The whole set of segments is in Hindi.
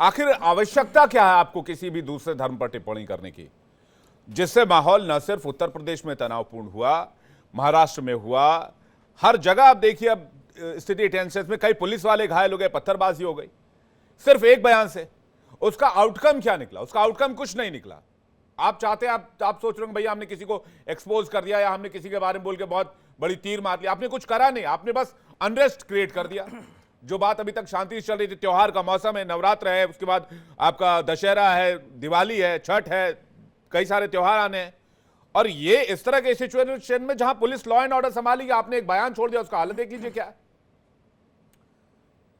आखिर आवश्यकता क्या है आपको किसी भी दूसरे धर्म पर टिप्पणी करने की, जिससे माहौल न सिर्फ उत्तर प्रदेश में तनावपूर्ण हुआ, महाराष्ट्र में हुआ, हर जगह आप देखिए अब स्थिति टेंशन में, कई पुलिस वाले घायल हो गए, पत्थरबाजी हो गई सिर्फ एक बयान से। उसका आउटकम क्या निकला? उसका आउटकम कुछ नहीं निकला। आप चाहते, आप सोच रहे हो भैया हमने किसी को एक्सपोज कर दिया या हमने किसी के बारे में बोल के बहुत बड़ी तीर मार लिया। आपने कुछ करा नहीं, आपने बस अनरेस्ट क्रिएट कर दिया। जो बात अभी तक शांति से चल रही थी, त्योहार का मौसम है, नवरात्र है, उसके बाद आपका दशहरा है, दिवाली है, छठ है, कई सारे त्योहार आने हैं, और ये इस तरह के सिचुएशन में जहां पुलिस लॉ एंड ऑर्डर संभालेगी, आपने एक बयान छोड़ दिया, उसका हालत देख लीजिए क्या है।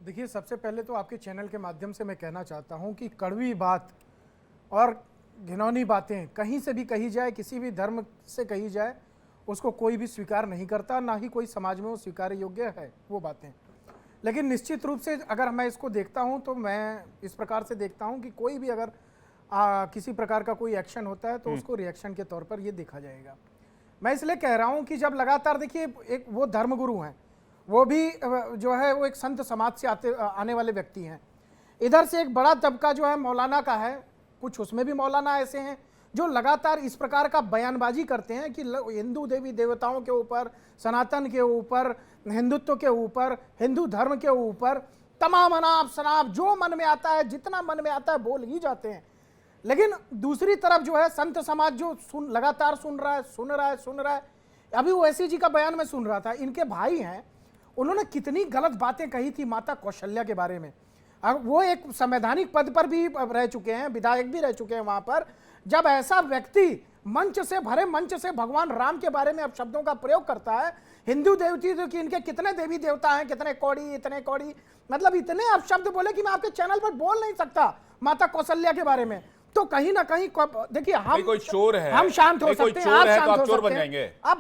देखिए, सबसे पहले तो आपके चैनल के माध्यम से मैं कहना चाहता हूं कि कड़वी बात और घिनौनी बातें कहीं से भी कही जाए, किसी भी धर्म से कही जाए, उसको कोई भी स्वीकार नहीं करता, ना ही कोई समाज में वो स्वीकार्य योग्य है वो बातें। लेकिन निश्चित रूप से अगर मैं इसको देखता हूं तो मैं इस प्रकार से देखता हूं कि कोई भी अगर किसी प्रकार का कोई एक्शन होता है तो उसको रिएक्शन के तौर पर ये देखा जाएगा। मैं इसलिए कह रहा हूं कि जब लगातार देखिए, एक वो धर्मगुरु हैं, वो भी जो है वो एक संत समाज से आने वाले व्यक्ति हैं। इधर से एक बड़ा तबका जो है मौलाना का है, कुछ उसमें भी मौलाना ऐसे हैं जो लगातार इस प्रकार का बयानबाजी करते हैं कि हिंदू देवी देवताओं के ऊपर, सनातन के ऊपर, हिंदुत्व के ऊपर, हिंदू धर्म के ऊपर तमाम अनाप शनाप जो मन में आता है, जितना मन में आता है बोल ही जाते हैं। लेकिन दूसरी तरफ जो है संत समाज जो लगातार सुन रहा है। अभी ओवैसी जी का बयान में सुन रहा था, इनके भाई हैं, उन्होंने कितनी गलत बातें कही थी माता कौशल्या के बारे में। अब वो एक संवैधानिक पद पर भी रह चुके हैं, विधायक भी रह चुके हैं वहां पर। जब ऐसा व्यक्ति मंच से भरे मंच से भगवान राम के बारे में अपशब्दों का प्रयोग करता है, हिंदू देवती कि इनके कितने देवी देवता हैं, कितने कौड़ी, इतने कौड़ी, मतलब इतने अपशब्द बोले कि मैं आपके चैनल पर बोल नहीं सकता माता कौशल्या के बारे में। तो कहीं ना कहीं देखिए, हम कोई चोर है, हम शांत हो सकते हैं, आप शांत हो सकते हैं, आप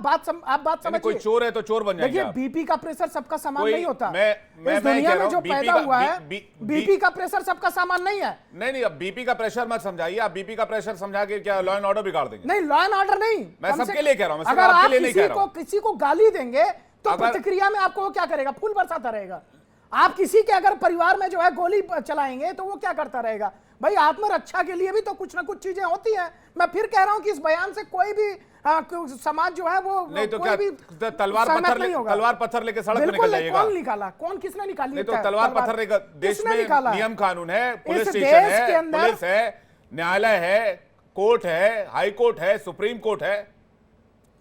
बात समझिए। कोई चोर है तो चोर बन जाएंगे। देखिए, बीपी का प्रेशर सबका सामान नहीं होता। मैं इस दुनिया में जो पैदा हुआ है, बीपी का प्रेशर सबका सामान नहीं है। नहीं, अब बीपी का प्रेशर मत समझाइए। आप बीपी का प्रेशर समझा के क्या लॉ एंड ऑर्डर बिगाड़ देंगे? नहीं, लॉ एंड ऑर्डर नहीं, मैं सबके लिए कह रहा हूं, अगर आप किसी को गाली देंगे तो प्रतिक्रिया में आपको वो क्या करेगा? फूल बरसाता रहेगा। आप किसी के अगर परिवार में जो है गोली चलाएंगे तो वो क्या करता रहेगा? भाई, आत्मरक्षा के लिए भी तो कुछ ना कुछ चीजें होती हैं। मैं फिर कह रहा हूं कि इस बयान से कोई भी समाज जो है वो नहीं तो क्या तलवार पत्थर लेके सड़क पे निकल जाएगा? कौन निकाला? कौन किसने निकाली? नहीं तो तलवार पत्थर लेकर, देश में नियम कानून है, पुलिस स्टेशन है, पुलिस है, न्यायालय है, कोर्ट है, हाई कोर्ट है, सुप्रीम कोर्ट है।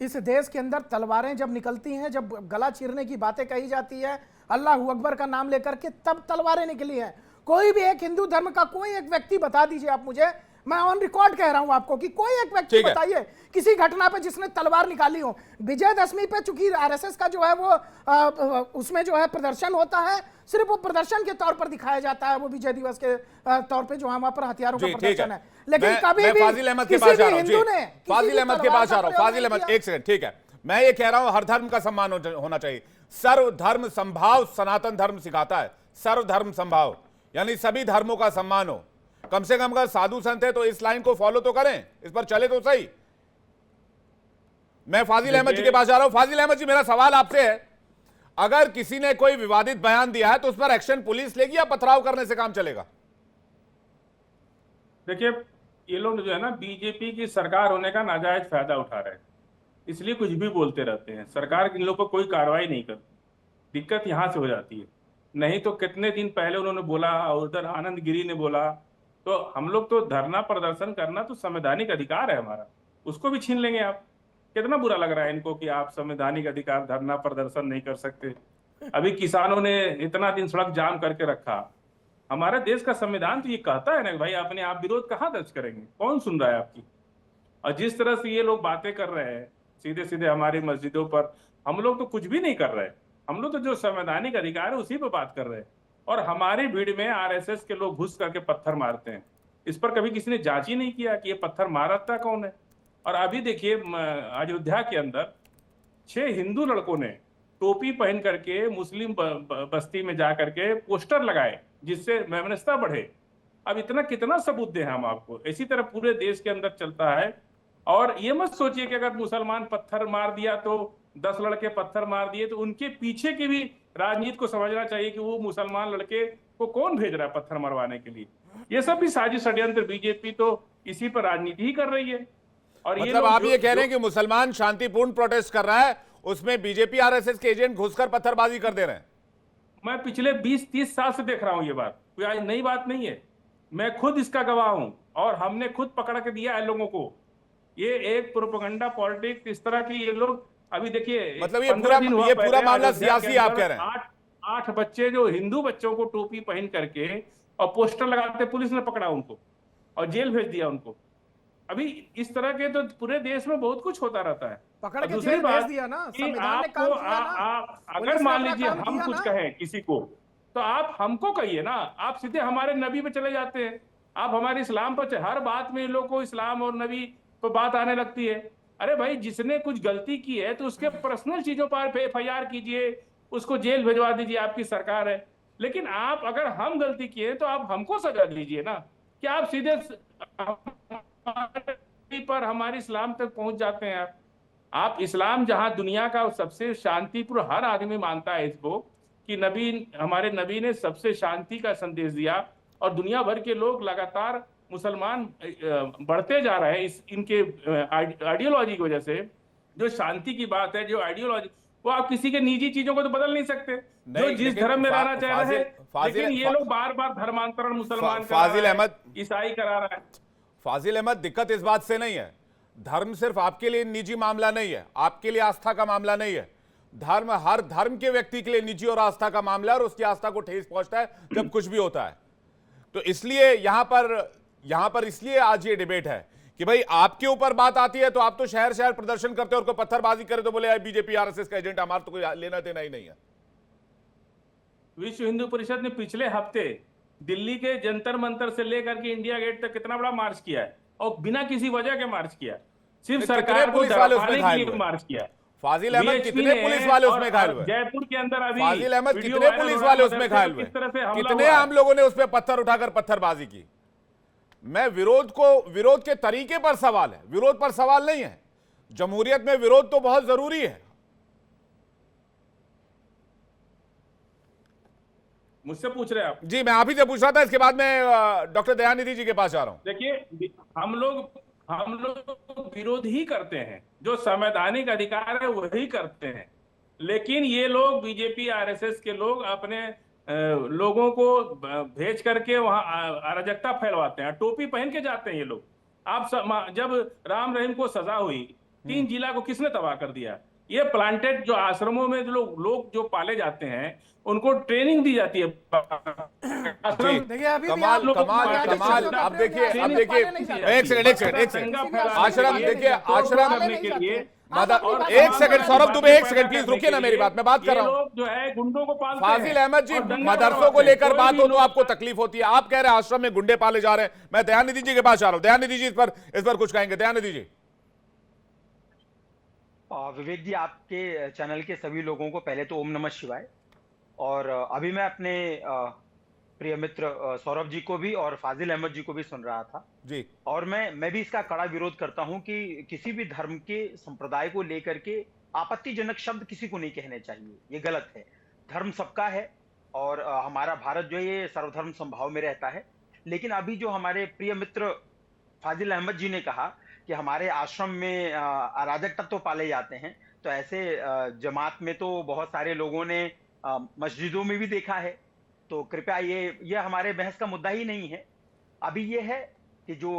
इस देश के अंदर तलवारें जब निकलती हैं, जब गला चीरने की बातें कही जाती है अल्लाह अकबर का नाम लेकर के, तब तलवारें निकली हैं। कोई भी एक हिंदू धर्म का कोई एक व्यक्ति बता दीजिए आप मुझे, मैं ऑन रिकॉर्ड कह रहा हूं आपको कि कोई एक व्यक्ति बताइए किसी घटना पे जिसने तलवार निकाली हो। विजयदशमी पे चूंकि आरएसएस का जो है वो उसमें जो है प्रदर्शन होता है, सिर्फ वो प्रदर्शन के तौर पर दिखाया जाता है, वो विजय दिवस के तौर पे जो है वहां पर हथियारों का प्रदर्शन है। लेकिन कभी भी फाजिल अहमद के पास आ रहा हूं, फाजिल अहमद के पास आ रहा हूं। फाजिल अहमद, एक सेकंड, ठीक है। मैं ये कह रहा हूं हर धर्म का सम्मान होना चाहिए। सर्वधर्म संभाव सनातन धर्म सिखाता है। सर्वधर्म संभाव यानी सभी धर्मों का सम्मान हो। कम से कम अगर साधु संत है तो इस लाइन को फॉलो तो करें, इस पर चले तो सही। मैं फाजिल अहमद जी के पास जा रहा हूं। फाजिल अहमद जी, मेरा सवाल आपसे है, अगर किसी ने कोई विवादित बयान दिया है तो उस पर एक्शन पुलिस लेगी या पथराव करने से काम चलेगा? देखिए, ये लोग जो है ना, बीजेपी की सरकार होने का नाजायज फायदा उठा रहे हैं, इसलिए कुछ भी बोलते रहते हैं। सरकार इन लोगों पर कोई कार्रवाई नहीं करती। दिक्कत यहाँ से हो जाती है। नहीं तो कितने दिन पहले उन्होंने बोला, उधर आनंद गिरी ने बोला, तो हम लोग तो धरना प्रदर्शन करना तो संवैधानिक अधिकार है हमारा, उसको भी छीन लेंगे आप। कितना बुरा लग रहा है इनको कि आप संवैधानिक अधिकार धरना प्रदर्शन नहीं कर सकते। अभी किसानों ने इतना दिन सड़क जाम करके रखा। हमारे देश का संविधान तो ये कहता है ना भाई, अपने आप विरोध कहाँ दर्ज करेंगे? कौन सुन रहा है आपकी? और जिस तरह से ये लोग बातें कर रहे हैं सीधे सीधे हमारी मस्जिदों पर, हम लोग तो कुछ भी नहीं कर रहे। हम लोग तो जो संवैधानिक अधिकार है उसी पर बात कर रहे हैं। और हमारी भीड़ में आरएसएस के लोग घुस करके पत्थर मारते हैं। इस पर कभी किसी ने जांच ही नहीं किया कि ये पत्थर मारता कौन है। और अभी देखिए, अयोध्या के अंदर 6 हिंदू लड़कों ने टोपी पहन करके मुस्लिम बस्ती में जा करके पोस्टर लगाए, जिससे वैमनस्यता बढ़े। अब इतना कितना सबूत दें हम आपको? इसी तरह पूरे देश के अंदर चलता है। और ये मत सोचिए कि अगर मुसलमान पत्थर मार दिया तो 10 लड़के पत्थर मार दिए तो उनके पीछे की भी राजनीति को समझना चाहिए कि वो मुसलमान लड़के को कौन भेज रहा है पत्थर मरवाने के लिए? ये सब भी साजिश षड्यंत्र, बीजेपी तो इसी पर राजनीति ही कर रही है। और ये मतलब लोग आप ये कह रहे हैं कि मुसलमान शांतिपूर्ण प्रोटेस्ट कर रहा है, उसमें बीजेपी आरएसएस के एजेंट घुसकर पत्थरबाजी कर दे रहे हैं? मैं पिछले 20-30 साल से देख रहा हूं ये बात, कोई आज नई बात नहीं है। मैं खुद इसका गवाह हूं और हमने खुद पकड़ के दिया है लोगों को। ये एक प्रोपेगेंडा पॉलिटिक्स, इस तरह की ये लोग, अभी देखिए मतलब ये 15 दिन हुआ पूरा पहले मामला अयोध्या के सियासी आप अंदर कह रहे हैं? 8 बच्चे जो हिंदू बच्चों को टोपी पहन करके और पोस्टर लगाते पुलिस ने पकड़ा उनको और जेल भेज दिया उनको। अभी इस तरह के तो पूरे देश में बहुत कुछ होता रहता है। पकड़ और के दूसरी जेल भेज बात दिया ना, कि संविधान ने आपको काम किया ना, अगर पुलिस ने मान अपना लीजिए काम हम किया कुछ ना। कहें किसी को, तो आप हमको कहिए ना, आप सीधे हमारे नबी पे चले जाते हैं, आप हमारे इस्लाम पर हर बात में इन लोगों को इस्लाम और नबी पर बात आने लगती है। अरे भाई, जिसने कुछ गलती की है तो उसके पर्सनल चीजों पर FIR कीजिए, उसको जेल भिजवा दीजिए, आपकी सरकार है। लेकिन आप अगर हम गलती किए तो आप हमको सजा दीजिए ना, कि आप सीधे पर हमारे इस्लाम तक पहुंच जाते हैं। आप इस्लाम जहां दुनिया का सबसे शांतिपूर्ण, हर आदमी मानता है इसको कि नबी, हमारे नबी ने सबसे शांति का संदेश दिया, और दुनिया भर के लोग लगातार मुसलमान बढ़ते जा रहे हैं इस इनके आइडियोलॉजी की वजह से। जो शांति की बात है, जो आइडियोलॉजी, वो आप किसी के निजी चीजों को तो बदल नहीं सकते। जो जिस लेकिन धर्म में रहना चाह रहे हैं, फाजिल लेकिन ये लोग बार बार धर्मांतरण मुसलमान करा फाजिल रहा है, अहमद, ईसाई करा रहा है। फाजिल अहमद, दिक्कत इस बात से नहीं है, धर्म सिर्फ आपके लिए निजी मामला नहीं है, आपके लिए आस्था का मामला नहीं है। धर्म हर धर्म के व्यक्ति के लिए निजी और आस्था का मामला है, और उसकी आस्था को ठेस पहुंचता है जब कुछ भी होता है। तो इसलिए यहां पर इसलिए आज ये डिबेट है कि भाई आपके ऊपर बात आती है तो आप तो शहर शहर प्रदर्शन करते हो, और कोई पत्थरबाजी करे तो बोले बीजेपी आरएसएस का एजेंट, हमारा तो कोई लेना देना ही नहीं है। विश्व हिंदू परिषद ने पिछले हफ्ते दिल्ली के जंतर मंतर से लेकर के इंडिया गेट तक कितना बड़ा मार्च किया है, और बिना किसी वजह के मार्च किया, सिर्फ सरकार को पुलिस वाले उसमें डराने के घायल लिए हुए? मार्च किया। फाजिल अहमद, VHP कितने ने पुलिस वाले और उसमें घायल हुए? जयपुर के अंदर अभी फाजिल अहमद, वीडियो कितने वायरल पुलिस हो रहा है, वाले उसमें मदरसे घायल पर हुए? किस तरह से हमला कितने हुआ है। आम लोगों ने उस पर पत्थर उठाकर पत्थरबाजी की? मैं विरोध के तरीके पर सवाल है, विरोध पर सवाल नहीं है। जमहूरियत में विरोध तो बहुत जरूरी है। मुझसे पूछ रहे हैं आप? जी, मैं आप ही से पूछ रहा था, इसके बाद मैं डॉक्टर दयानिधि जी के पास आ रहा हूं। देखिए, हम लोग विरोध ही करते हैं, जो संवैधानिक अधिकार है वही करते हैं। लेकिन ये लोग, बीजेपी आरएसएस के लोग अपने लोगों को भेज करके वहां अराजकता फैलवाते हैं, टोपी पहन के जाते हैं ये लोग। जब राम रहीम को सजा हुई, 3 जिला को किसने तबाह कर दिया? ये प्लांटेड जो आश्रमों में लोग जो पाले जाते हैं, उनको ट्रेनिंग दी जाती है। देखिए अभी भी कमाल आप कमाल लोग कमाल। को अब अपने देखिए, अपने अब अपने देखिए, पाले नहीं जाते। एक सेकंड आश्रम, देखिए आश्रम, एक सेकंड सौरभ दुबे, एक सेकंड प्लीज रुकिए ना, मेरी बात मैं बात कर रहा हूं। लोग जो है गुंडों को पालते फाजिल हैं अहमद जी, और दंगा मदरसों को करवाते हैं। लेकर कोई बात भी हो तो लोग- आपको तकलीफ होती है। आप कह रहे हैं आश्रम में गुंडे पाले जा रहे हैं। मैं दयानिधि जी के पास आ रहा हूं। दयानिधि जी इस पर कुछ कहेंगे? दयानिधि जी। विवेक जी, आपके चैनल के सभी लोगों को पहले तो ओम नमः शिवाय। और अभी मैं अपने प्रिय मित्र सौरभ जी को भी और फाजिल अहमद जी को भी सुन रहा था जी। और मैं भी इसका कड़ा विरोध करता हूं कि किसी भी धर्म के संप्रदाय को लेकर के आपत्तिजनक शब्द किसी को नहीं कहने चाहिए, ये गलत है। धर्म सबका है और हमारा भारत जो है ये सर्वधर्म समभाव में रहता है। लेकिन अभी जो हमारे प्रिय मित्र फाजिल अहमद जी ने कहा कि हमारे आश्रम में अराजक तत्व पाले जाते हैं, तो ऐसे जमात में तो बहुत सारे लोगों ने मस्जिदों में भी देखा है। तो कृपया ये हमारे बहस का मुद्दा ही नहीं है। अभी ये है कि जो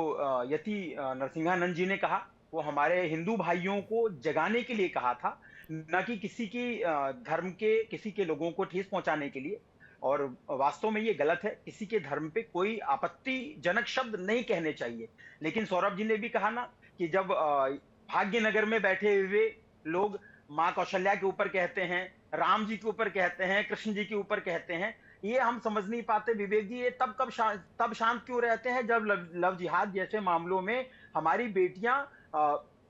यति नरसिंहानंद जी ने कहा, वो हमारे हिंदू भाइयों को जगाने के लिए कहा था, न कि किसी की धर्म के किसी के लोगों को ठेस पहुंचाने के लिए। और वास्तव में ये गलत है, किसी के धर्म पे कोई आपत्तिजनक शब्द नहीं कहने चाहिए। लेकिन सौरभ जी ने भी कहा ना कि जब भाग्यनगर में बैठे हुए लोग माँ कौशल्या के ऊपर कहते हैं, राम जी के ऊपर कहते हैं, कृष्ण जी के ऊपर कहते हैं, ये हम समझ नहीं पाते विवेक जी। ये तब शांत क्यों रहते हैं जब लव जिहाद जैसे मामलों में हमारी बेटियां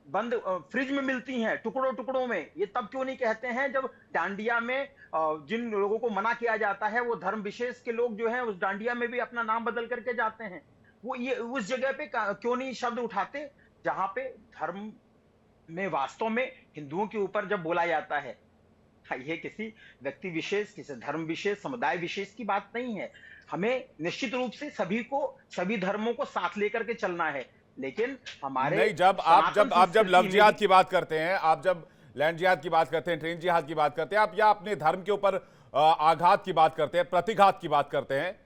बंद फ्रिज में मिलती हैं टुकड़ों टुकड़ों में? ये तब क्यों नहीं कहते हैं जब डांडिया में जिन लोगों को मना किया जाता है, वो धर्म विशेष के लोग जो हैं उस डांडिया में भी अपना नाम बदल करके जाते हैं? वो ये उस जगह पे क्यों नहीं शब्द उठाते जहां पे धर्म में वास्तव में हिंदुओं के ऊपर जब बोला जाता है? ये किसी व्यक्ति विशेष, किसी धर्म विशेष, समुदाय विशेष की बात नहीं है। हमें निश्चित रूप से सभी धर्मों को साथ लेकर के चलना है, लेकिन हमारे नहीं, जब सनातन लव संस्कृति जिहाद में की बात करते हैं, आप जब लैंड जिहाद की बात करते हैं, ट्रेन जिहाद की बात करते हैं, आप या अपने धर्म के ऊपर आघात की बात करते हैं, प्रतिघात की बात करते हैं,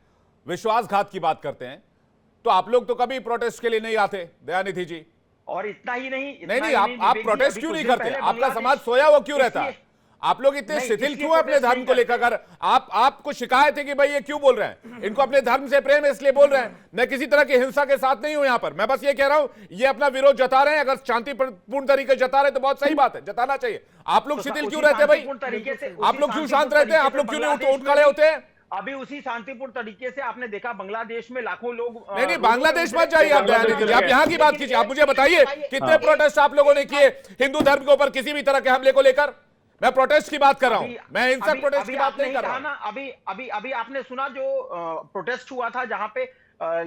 विश्वासघात की बात करते हैं, तो आप लोग तो कभी प्रोटेस्ट के लिए नहीं आते दयानिधि जी। और इतना ही नहीं, नहीं, आप प्रोटेस्ट क्यों नहीं करते? आपका समाज सोया हुआ क्यों रहता है? आप लोग इतने शिथिल क्यों हैं अपने धर्म को लेकर? अगर आपको शिकायत है कि भाई ये क्यों बोल रहे हैं, इनको अपने धर्म से प्रेम है इसलिए बोल रहे हैं, मैं किसी तरह की हिंसा के साथ नहीं हूं यहां पर, मैं बस ये कह रहा हूं ये अपना विरोध जता रहे हैं, अगर शांतिपूर्ण तरीके से जता रहे हैं तो बहुत सही बात है, जताना चाहिए। आप लोग शिथिल क्यों रहते हैं भाई? आप लोग क्यों शांत रहते हैं? आप लोग क्यों नहीं उठ खड़े होते हैं? अभी उसी शांतिपूर्ण तरीके से आपने देखा बांग्लादेश में लाखों लोग नहीं, बांग्लादेश मत जाइए आप दयानिधि जी, आप यहाँ की बात कीजिए। आप मुझे बताइए कितने प्रोटेस्ट आप लोगों ने किए हिंदू धर्म के ऊपर किसी भी तरह के हमले को लेकर? मैं प्रोटेस्ट की बात कर रहा हूं, मैं हिंसक प्रोटेस्ट की बात नहीं कर रहा हूं। अभी आपने सुना जो प्रोटेस्ट हुआ था जहां पे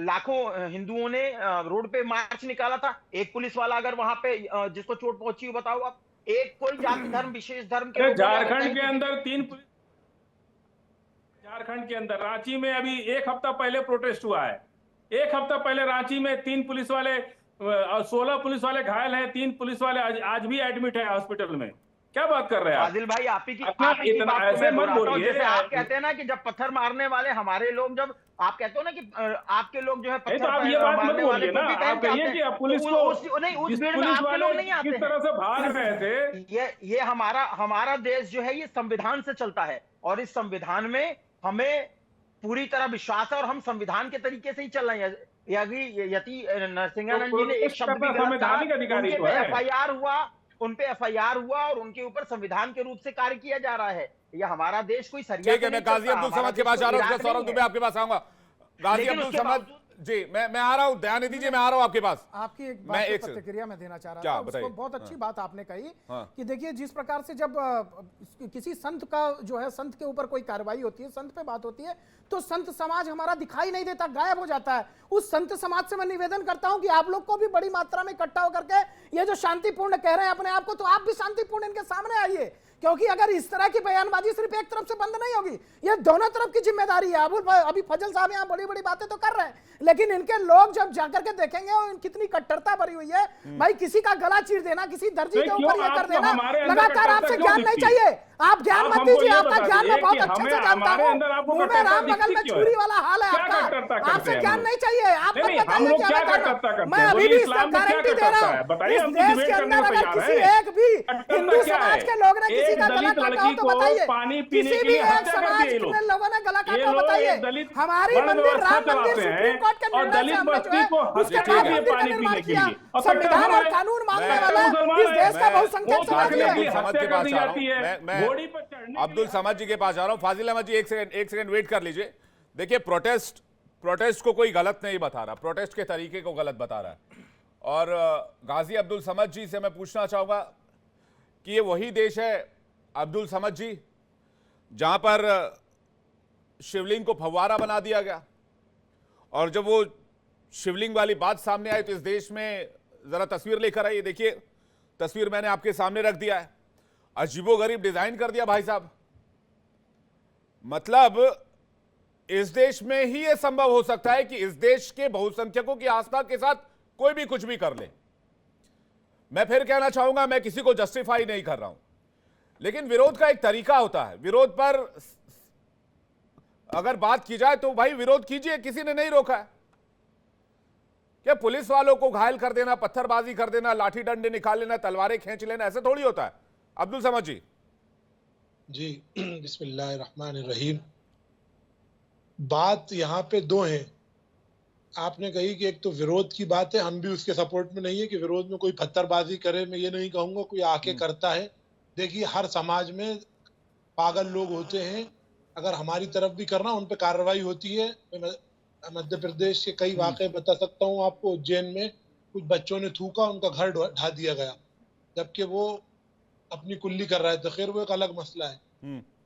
लाखों हिंदुओं ने रोड पे मार्च निकाला था, एक पुलिस वाला अगर वहां पे जिसको चोट पहुंची हो, बताओ आप, एक कोई जाति धर्म विशेष धर्म के झारखंड के अंदर झारखंड के अंदर रांची में अभी एक हफ्ता पहले प्रोटेस्ट हुआ है। एक हफ्ता पहले रांची में 3 पुलिस वाले और 16 पुलिस वाले घायल हैं, 3 पुलिस वाले आज भी एडमिट है हॉस्पिटल में। क्या बात कर रहे हैं फाजिल भाई? आप ही की इतना बात ऐसे मत बोलिए। जैसे आप कहते हैं ना कि जब पत्थर मारने वाले हमारे लोग, जब आप कहते हो ना कि आपके लोग जो है तो आप ये बात मत बोलिए ना, आप कहिए कि पुलिस को उस भीड़ में आपके लोग नहीं आते किस तरह से भाग रहे थे। ये हमारा देश जो है ये संविधान से चलता है, और इस संविधान में हमें पूरी तरह विश्वास है और हम संविधान के तरीके से ही चल रहे हैं। यदि नरसिंहानंद जी ने एक शब्द भी गलत कहा, एफआईआर हुआ और उनके ऊपर संविधान के रूप से कार्य किया जा रहा है। यह हमारा देश कोई सरिया ठीक है, मैं गाजी अब्दुल समद के पास आ रहा हूं, सौरभ दुबे आपके पास आऊंगा। गाजी अब्दुल समद जी, मैं आ रहा हूं, दयानिधि जी मैं आ रहा हूं आपके पास। आपकी एक बात की प्रतिक्रिया मैं देना चाह रहा था, उसको बहुत अच्छी बात आपने कही कि देखिए जिस प्रकार से जब किसी संत का जो है, संत के ऊपर कोई कार्रवाई होती है, संत पे बात होती है, तो संत समाज हमारा दिखाई नहीं देता, गायब हो जाता है। उस संत समाज से मैं निवेदन करता हूं कि आप लोग को भी बड़ी मात्रा में इकट्ठा होकर के ये जो शांतिपूर्ण कह रहे हैं अपने आप को, तो आप भी शांतिपूर्ण इनके सामने आइए, क्योंकि अगर इस तरह की बयानबाजी सिर्फ एक तरफ से बंद नहीं होगी, ये दोनों तरफ की जिम्मेदारी है। अभी फजल साहब यहाँ बड़ी बड़ी बातें तो कर रहे हैं, लेकिन इनके लोग जब जाकर के देखेंगे और कितनी कट्टरता भरी हुई है, भाई किसी का गला चीर देना, किसी दर्जी के ऊपर ये कर देना, लगातार आपसे ज्ञान नहीं चाहिए, आप ज्ञान मत दीजिए, आपका ज्ञान मैं बहुत अच्छे से जानता हूँ, मुंह में राम बगल में छुरी वाला हाल है आपका, आपसे ज्ञान नहीं चाहिए। आप मत बताइए कि हमें करना, मैं अभी भी इसका गारंटी दे रहा हूँ, इस देश के अंदर अगर किसी एक भी हिंदू समाज के लोग ने किसी का गला काटा हो तो बताइए, किसी भी एक समाज के लोगों ने गला काटा हो बताइए। हमारी मंदिर राम मंदिर सुप्रीम कोर्ट के निर्णय से हमने जो है उसके बाद मंदिर का निर्माण किया, संविधान और कानून मानने वाला इस देश का बहुसंख्यक समाज है। अब्दुल समद जी के पास आ रहा हूं। फाजिल अहमद जी एक सेकंड वेट कर लीजिए। देखिए प्रोटेस्ट को कोई गलत नहीं बता रहा, प्रोटेस्ट के तरीके को गलत बता रहा है। और गाजी अब्दुल समद जी से मैं पूछना चाहूंगा कि ये वही देश है अब्दुल समद जी जहां पर शिवलिंग को फव्वारा बना दिया गया, और जब वो शिवलिंग वाली बात सामने आई तो इस देश में जरा तस्वीर लेकर आइए। देखिए तस्वीर मैंने आपके सामने रख दिया है, अजीबोगरीब डिजाइन कर दिया भाई साहब। मतलब इस देश में ही यह संभव हो सकता है कि इस देश के बहुसंख्यकों की आस्था के साथ कोई भी कुछ भी कर ले। मैं फिर कहना चाहूंगा, मैं किसी को जस्टिफाई नहीं कर रहा हूं, लेकिन विरोध का एक तरीका होता है। विरोध पर अगर बात की जाए तो भाई विरोध कीजिए, किसी ने नहीं रोका है। क्या पुलिस वालों को घायल कर देना, पत्थरबाजी कर देना, लाठी डंडे निकाल लेना, तलवारें खींच लेना, ऐसे थोड़ी होता है। अब्दुल समद जी बिस्मिल्लाहिर्रहमानिर्रहीम। बात यहाँ पे दो हैं। आपने कही कि एक तो विरोध की बात है, हम भी उसके सपोर्ट में नहीं है कि विरोध में कोई पत्थरबाजी करे, मैं ये नहीं कहूंगा कोई आके करता है। देखिए हर समाज में पागल लोग होते हैं, अगर हमारी तरफ भी करना उन पे कार्रवाई होती है। मैं मध्य प्रदेश के कई वाकये बता सकता हूँ आपको। उज्जैन में कुछ बच्चों ने थूका, उनका घर ढा दिया गया, जबकि वो अपनी कुल्ली कर रहे थे। खैर वो एक अलग मसला है,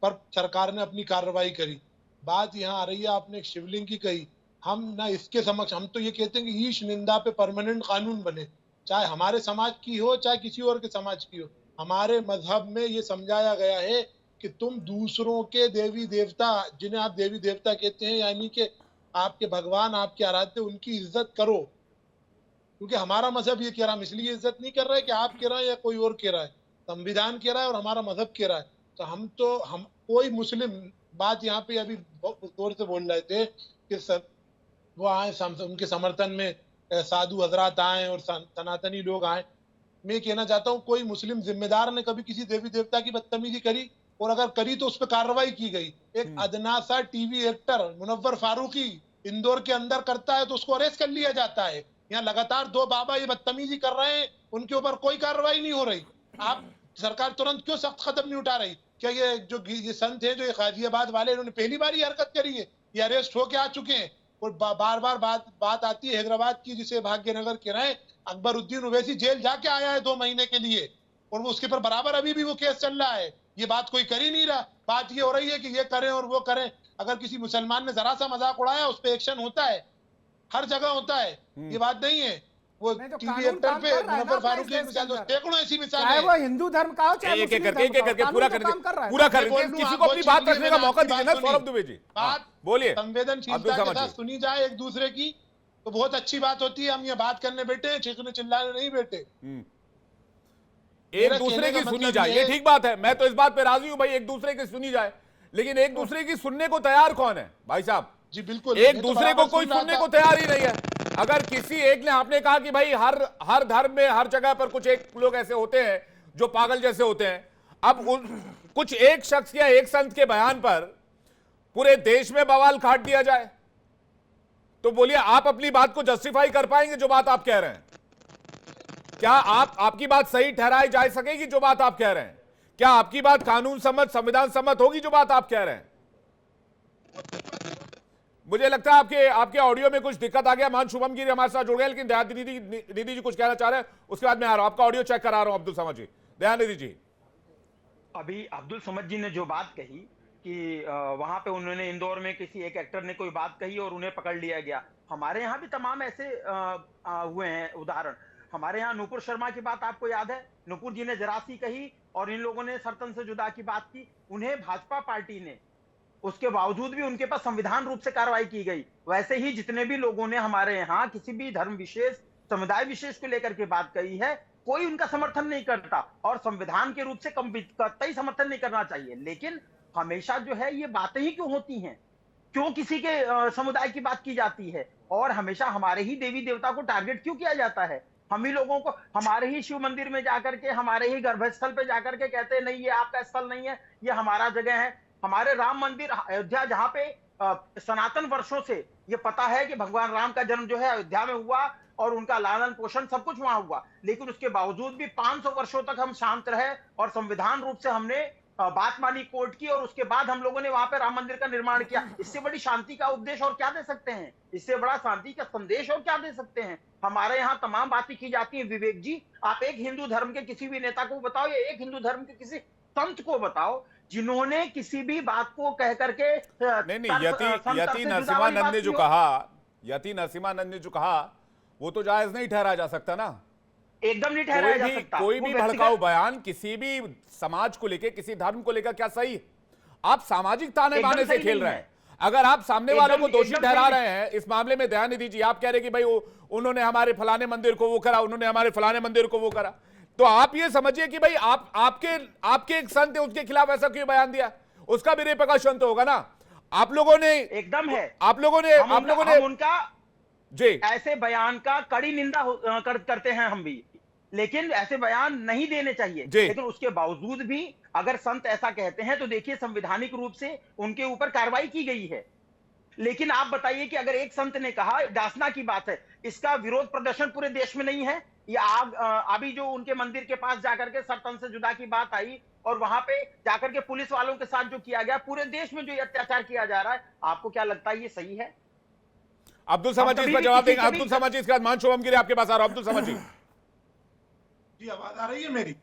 पर सरकार ने अपनी कार्रवाई करी। बात यहाँ आ रही है, आपने एक शिवलिंग की कही, हम ना इसके समक्ष, हम तो ये कहते हैं कि ईश निंदा पे परमानेंट कानून बने, चाहे हमारे समाज की हो चाहे किसी और के समाज की हो। हमारे मजहब में ये समझाया गया है कि तुम दूसरों के देवी देवता, जिन्हें आप देवी देवता कहते हैं, यानी कि आपके भगवान, आपके आराध्य, उनकी इज्जत करो, क्योंकि हमारा मजहब ये कह रहा है। हम इसलिए इज्जत नहीं कर रहे कि आप कह रहे हैं या कोई और कह रहा है, संविधान कह रहा है और हमारा मजहब कह रहा है। तो हम कोई मुस्लिम बात यहाँ पे अभी जोर से बोल रहे थे कि वो आए, उनके समर्थन में साधु हजरात आए और सनातनी लोग आए। मैं कहना चाहता हूँ कोई मुस्लिम जिम्मेदार ने कभी किसी देवी देवता की बदतमीजी करी, और अगर करी तो उस पर कार्रवाई की गई। एक अदना सा टीवी एक्टर मुनव्वर फारूकी इंदौर के अंदर करता है तो उसको अरेस्ट कर लिया जाता है। यहाँ लगातार 2 बाबा ये बदतमीजी कर रहे हैं, उनके ऊपर कोई कार्रवाई नहीं हो रही। आप सरकार तुरंत क्यों सख्त कदम नहीं उठा रही? क्या ये जो ये संत है, जो ये गाजियाबाद वाले, इन्होंने पहली बार ये हरकत करी है? ये अरेस्ट होके आ चुके हैं और बार बार बात आती है हैदराबाद की, जिसे भाग्यनगर कह रहे हैं। अकबरुद्दीन ओवैसी जेल जाके आया है 2 महीने के लिए, और वो उसके पर बराबर अभी भी वो केस चल रहा है। ये बात कोई कर ही नहीं रहा। बात ये हो रही है कि ये करें और वो करें। अगर किसी मुसलमान ने जरा सा मजाक उड़ाया, उस पर एक्शन होता है, हर जगह होता है। ये बात नहीं है। वो टीवी एक्टर पे मुनव्वर फारूकी की मिसाल, सैकड़ों ऐसी मिसालें हैं। चाहे वो हिंदू धर्म का हो, चाहे एक एक मुस्लिम करके धर्म का हो, पूरा कानून तो काम कर रहा है। पूरा कर किसी को अपनी बात रखने का मौका दीजिए ना सौरभ दुबे जी। बात बोलिए, संवेदनशीलता के साथ सुनी जाए एक दूसरे की, तो बहुत अच्छी बात होती है। हम ये बात करने बैठे हैं, चीखने चिल्लाने नहीं बैठे। एक दूसरे की सुनी जाए, ये ठीक बात है। मैं तो इस बात पे राजी हूं भाई, एक दूसरे की सुनी जाए, लेकिन एक दूसरे की सुनने को तैयार कौन है भाई साहब? जी बिल्कुल, एक दूसरे को कोई सुनने को तैयार ही नहीं है। अगर किसी एक ने, आपने कहा कि भाई हर धर्म में हर जगह पर कुछ एक लोग ऐसे होते हैं जो पागल जैसे होते हैं। अब कुछ एक शख्स या एक संत के बयान पर पूरे देश में बवाल काट दिया जाए, तो बोलिए आप अपनी बात को जस्टिफाई कर पाएंगे? जो बात आप कह रहे हैं, क्या आपकी बात सही ठहराई जा सकेगी? जो बात आप कह रहे हैं, क्या आपकी बात कानून सम्मत, संविधान सम्मत होगी? जो बात आप कह रहे हैं, मुझे लगता है आपके ऑडियो में कुछ दिक्कत आ गया। मान शुभम गिरी हमारे साथ जुड़ गए, लेकिन दयानिधि जी कुछ कहना चाह रहे हैं, उसके बाद मैं आ रहा हूं। आपका ऑडियो चेक करा रहा हूं अब्दुल समद जी। दयानिधि जी, अभी अब्दुल समद जी ने जो बात कही कि वहां पे उन्होंने इंदौर में किसी एक एक्टर ने कोई बात कही और उन्हें पकड़ लिया गया। हमारे यहाँ भी तमाम ऐसे हुए हैं उदाहरण। हमारे यहाँ नूपुर शर्मा की बात आपको याद है? नूपुर जी ने जरासी कही और इन लोगों ने सर्तन से जुदा की बात की। उन्हें भाजपा पार्टी ने, उसके बावजूद भी उनके पास संविधान रूप से कार्रवाई की गई। वैसे ही जितने भी लोगों ने हमारे यहाँ किसी भी धर्म विशेष, समुदाय विशेष को लेकर के बात कही है, कोई उनका समर्थन नहीं करता और संविधान के रूप से कतई समर्थन नहीं करना चाहिए। लेकिन हमेशा जो है ये बातें ही क्यों होती हैं? क्यों किसी के समुदाय की बात की जाती है और हमेशा हमारे ही देवी देवता को टारगेट क्यों किया जाता है? हम ही लोगों को हमारे ही शिव मंदिर में जाकर के, हमारे ही गर्भस्थल पे जाकर के कहते हैं नहीं ये आपका स्थल नहीं है, ये हमारा जगह है। हमारे राम मंदिर अयोध्या, जहां पे सनातन वर्षों से ये पता है कि भगवान राम का जन्म जो है अयोध्या में हुआ और उनका लालन पोषण सब कुछ वहां हुआ, लेकिन उसके बावजूद भी 500 वर्षों तक हम शांत रहे और संविधान रूप से हमने बात मानी कोर्ट की, और उसके बाद हम लोगों ने वहां पे राम मंदिर का निर्माण किया। इससे बड़ी शांति का उपदेश और क्या दे सकते हैं? इससे बड़ा शांति का संदेश और क्या दे सकते हैं? हमारे यहाँ तमाम बातें की जाती है। विवेक जी, आप एक हिंदू धर्म के किसी भी नेता को बताओ या एक हिंदू धर्म के किसी संत को बताओ जिन्होंने किसी भी बात को कह करके यति नरसिम्हानंद ने जो कहा, यति नरसिम्हानंद ने जो कहा, वो तो जायज नहीं ठहराया जा सकता ना। एकदम नहीं ठहराया जा सकता। कोई भी भड़काऊ बयान किसी भी समाज को लेकर, किसी धर्म को लेकर क्या सही? आप सामाजिक ताने बाने से खेल रहे हैं। अगर आप सामने वालों को दोषी ठहरा रहे हैं इस मामले में, दयानिधि जी आप कह रहे कि भाई उन्होंने हमारे फलाने मंदिर को वो करा, उन्होंने हमारे फलाने मंदिर को वो करा, तो आप ये समझिए कि भाई आपके एक संत है, उसके खिलाफ ऐसा क्यों बयान दिया? उसका भी रेपकशन तो होगा ना। आप लोगों ने एकदम है, आप लोगों ने उनका जी ऐसे बयान का कड़ी निंदा करते हैं हम भी, लेकिन ऐसे बयान नहीं देने चाहिए। लेकिन उसके बावजूद भी अगर संत ऐसा कहते हैं तो देखिए संवैधानिक रूप से उनके ऊपर कार्रवाई की गई है। लेकिन आप बताइए कि अगर एक संत ने कहा, दासना की बात है, इसका विरोध प्रदर्शन पूरे देश में नहीं है? या अभी जो उनके मंदिर के पास जाकर के सर्तन से जुदा की बात आई और वहां पे जाकर के पुलिस वालों के साथ जो किया गया, पूरे देश में जो अत्याचार किया जा रहा है, आपको क्या लगता है ये सही है? अब्दुल समद जी इसका जवाब देंगे। अब्दुल समद जी, इसके बाद मान शुभम गिरी आपके पास आ रहा हूं। अब्दुल समद जी, आवाज आ रही है मेरी?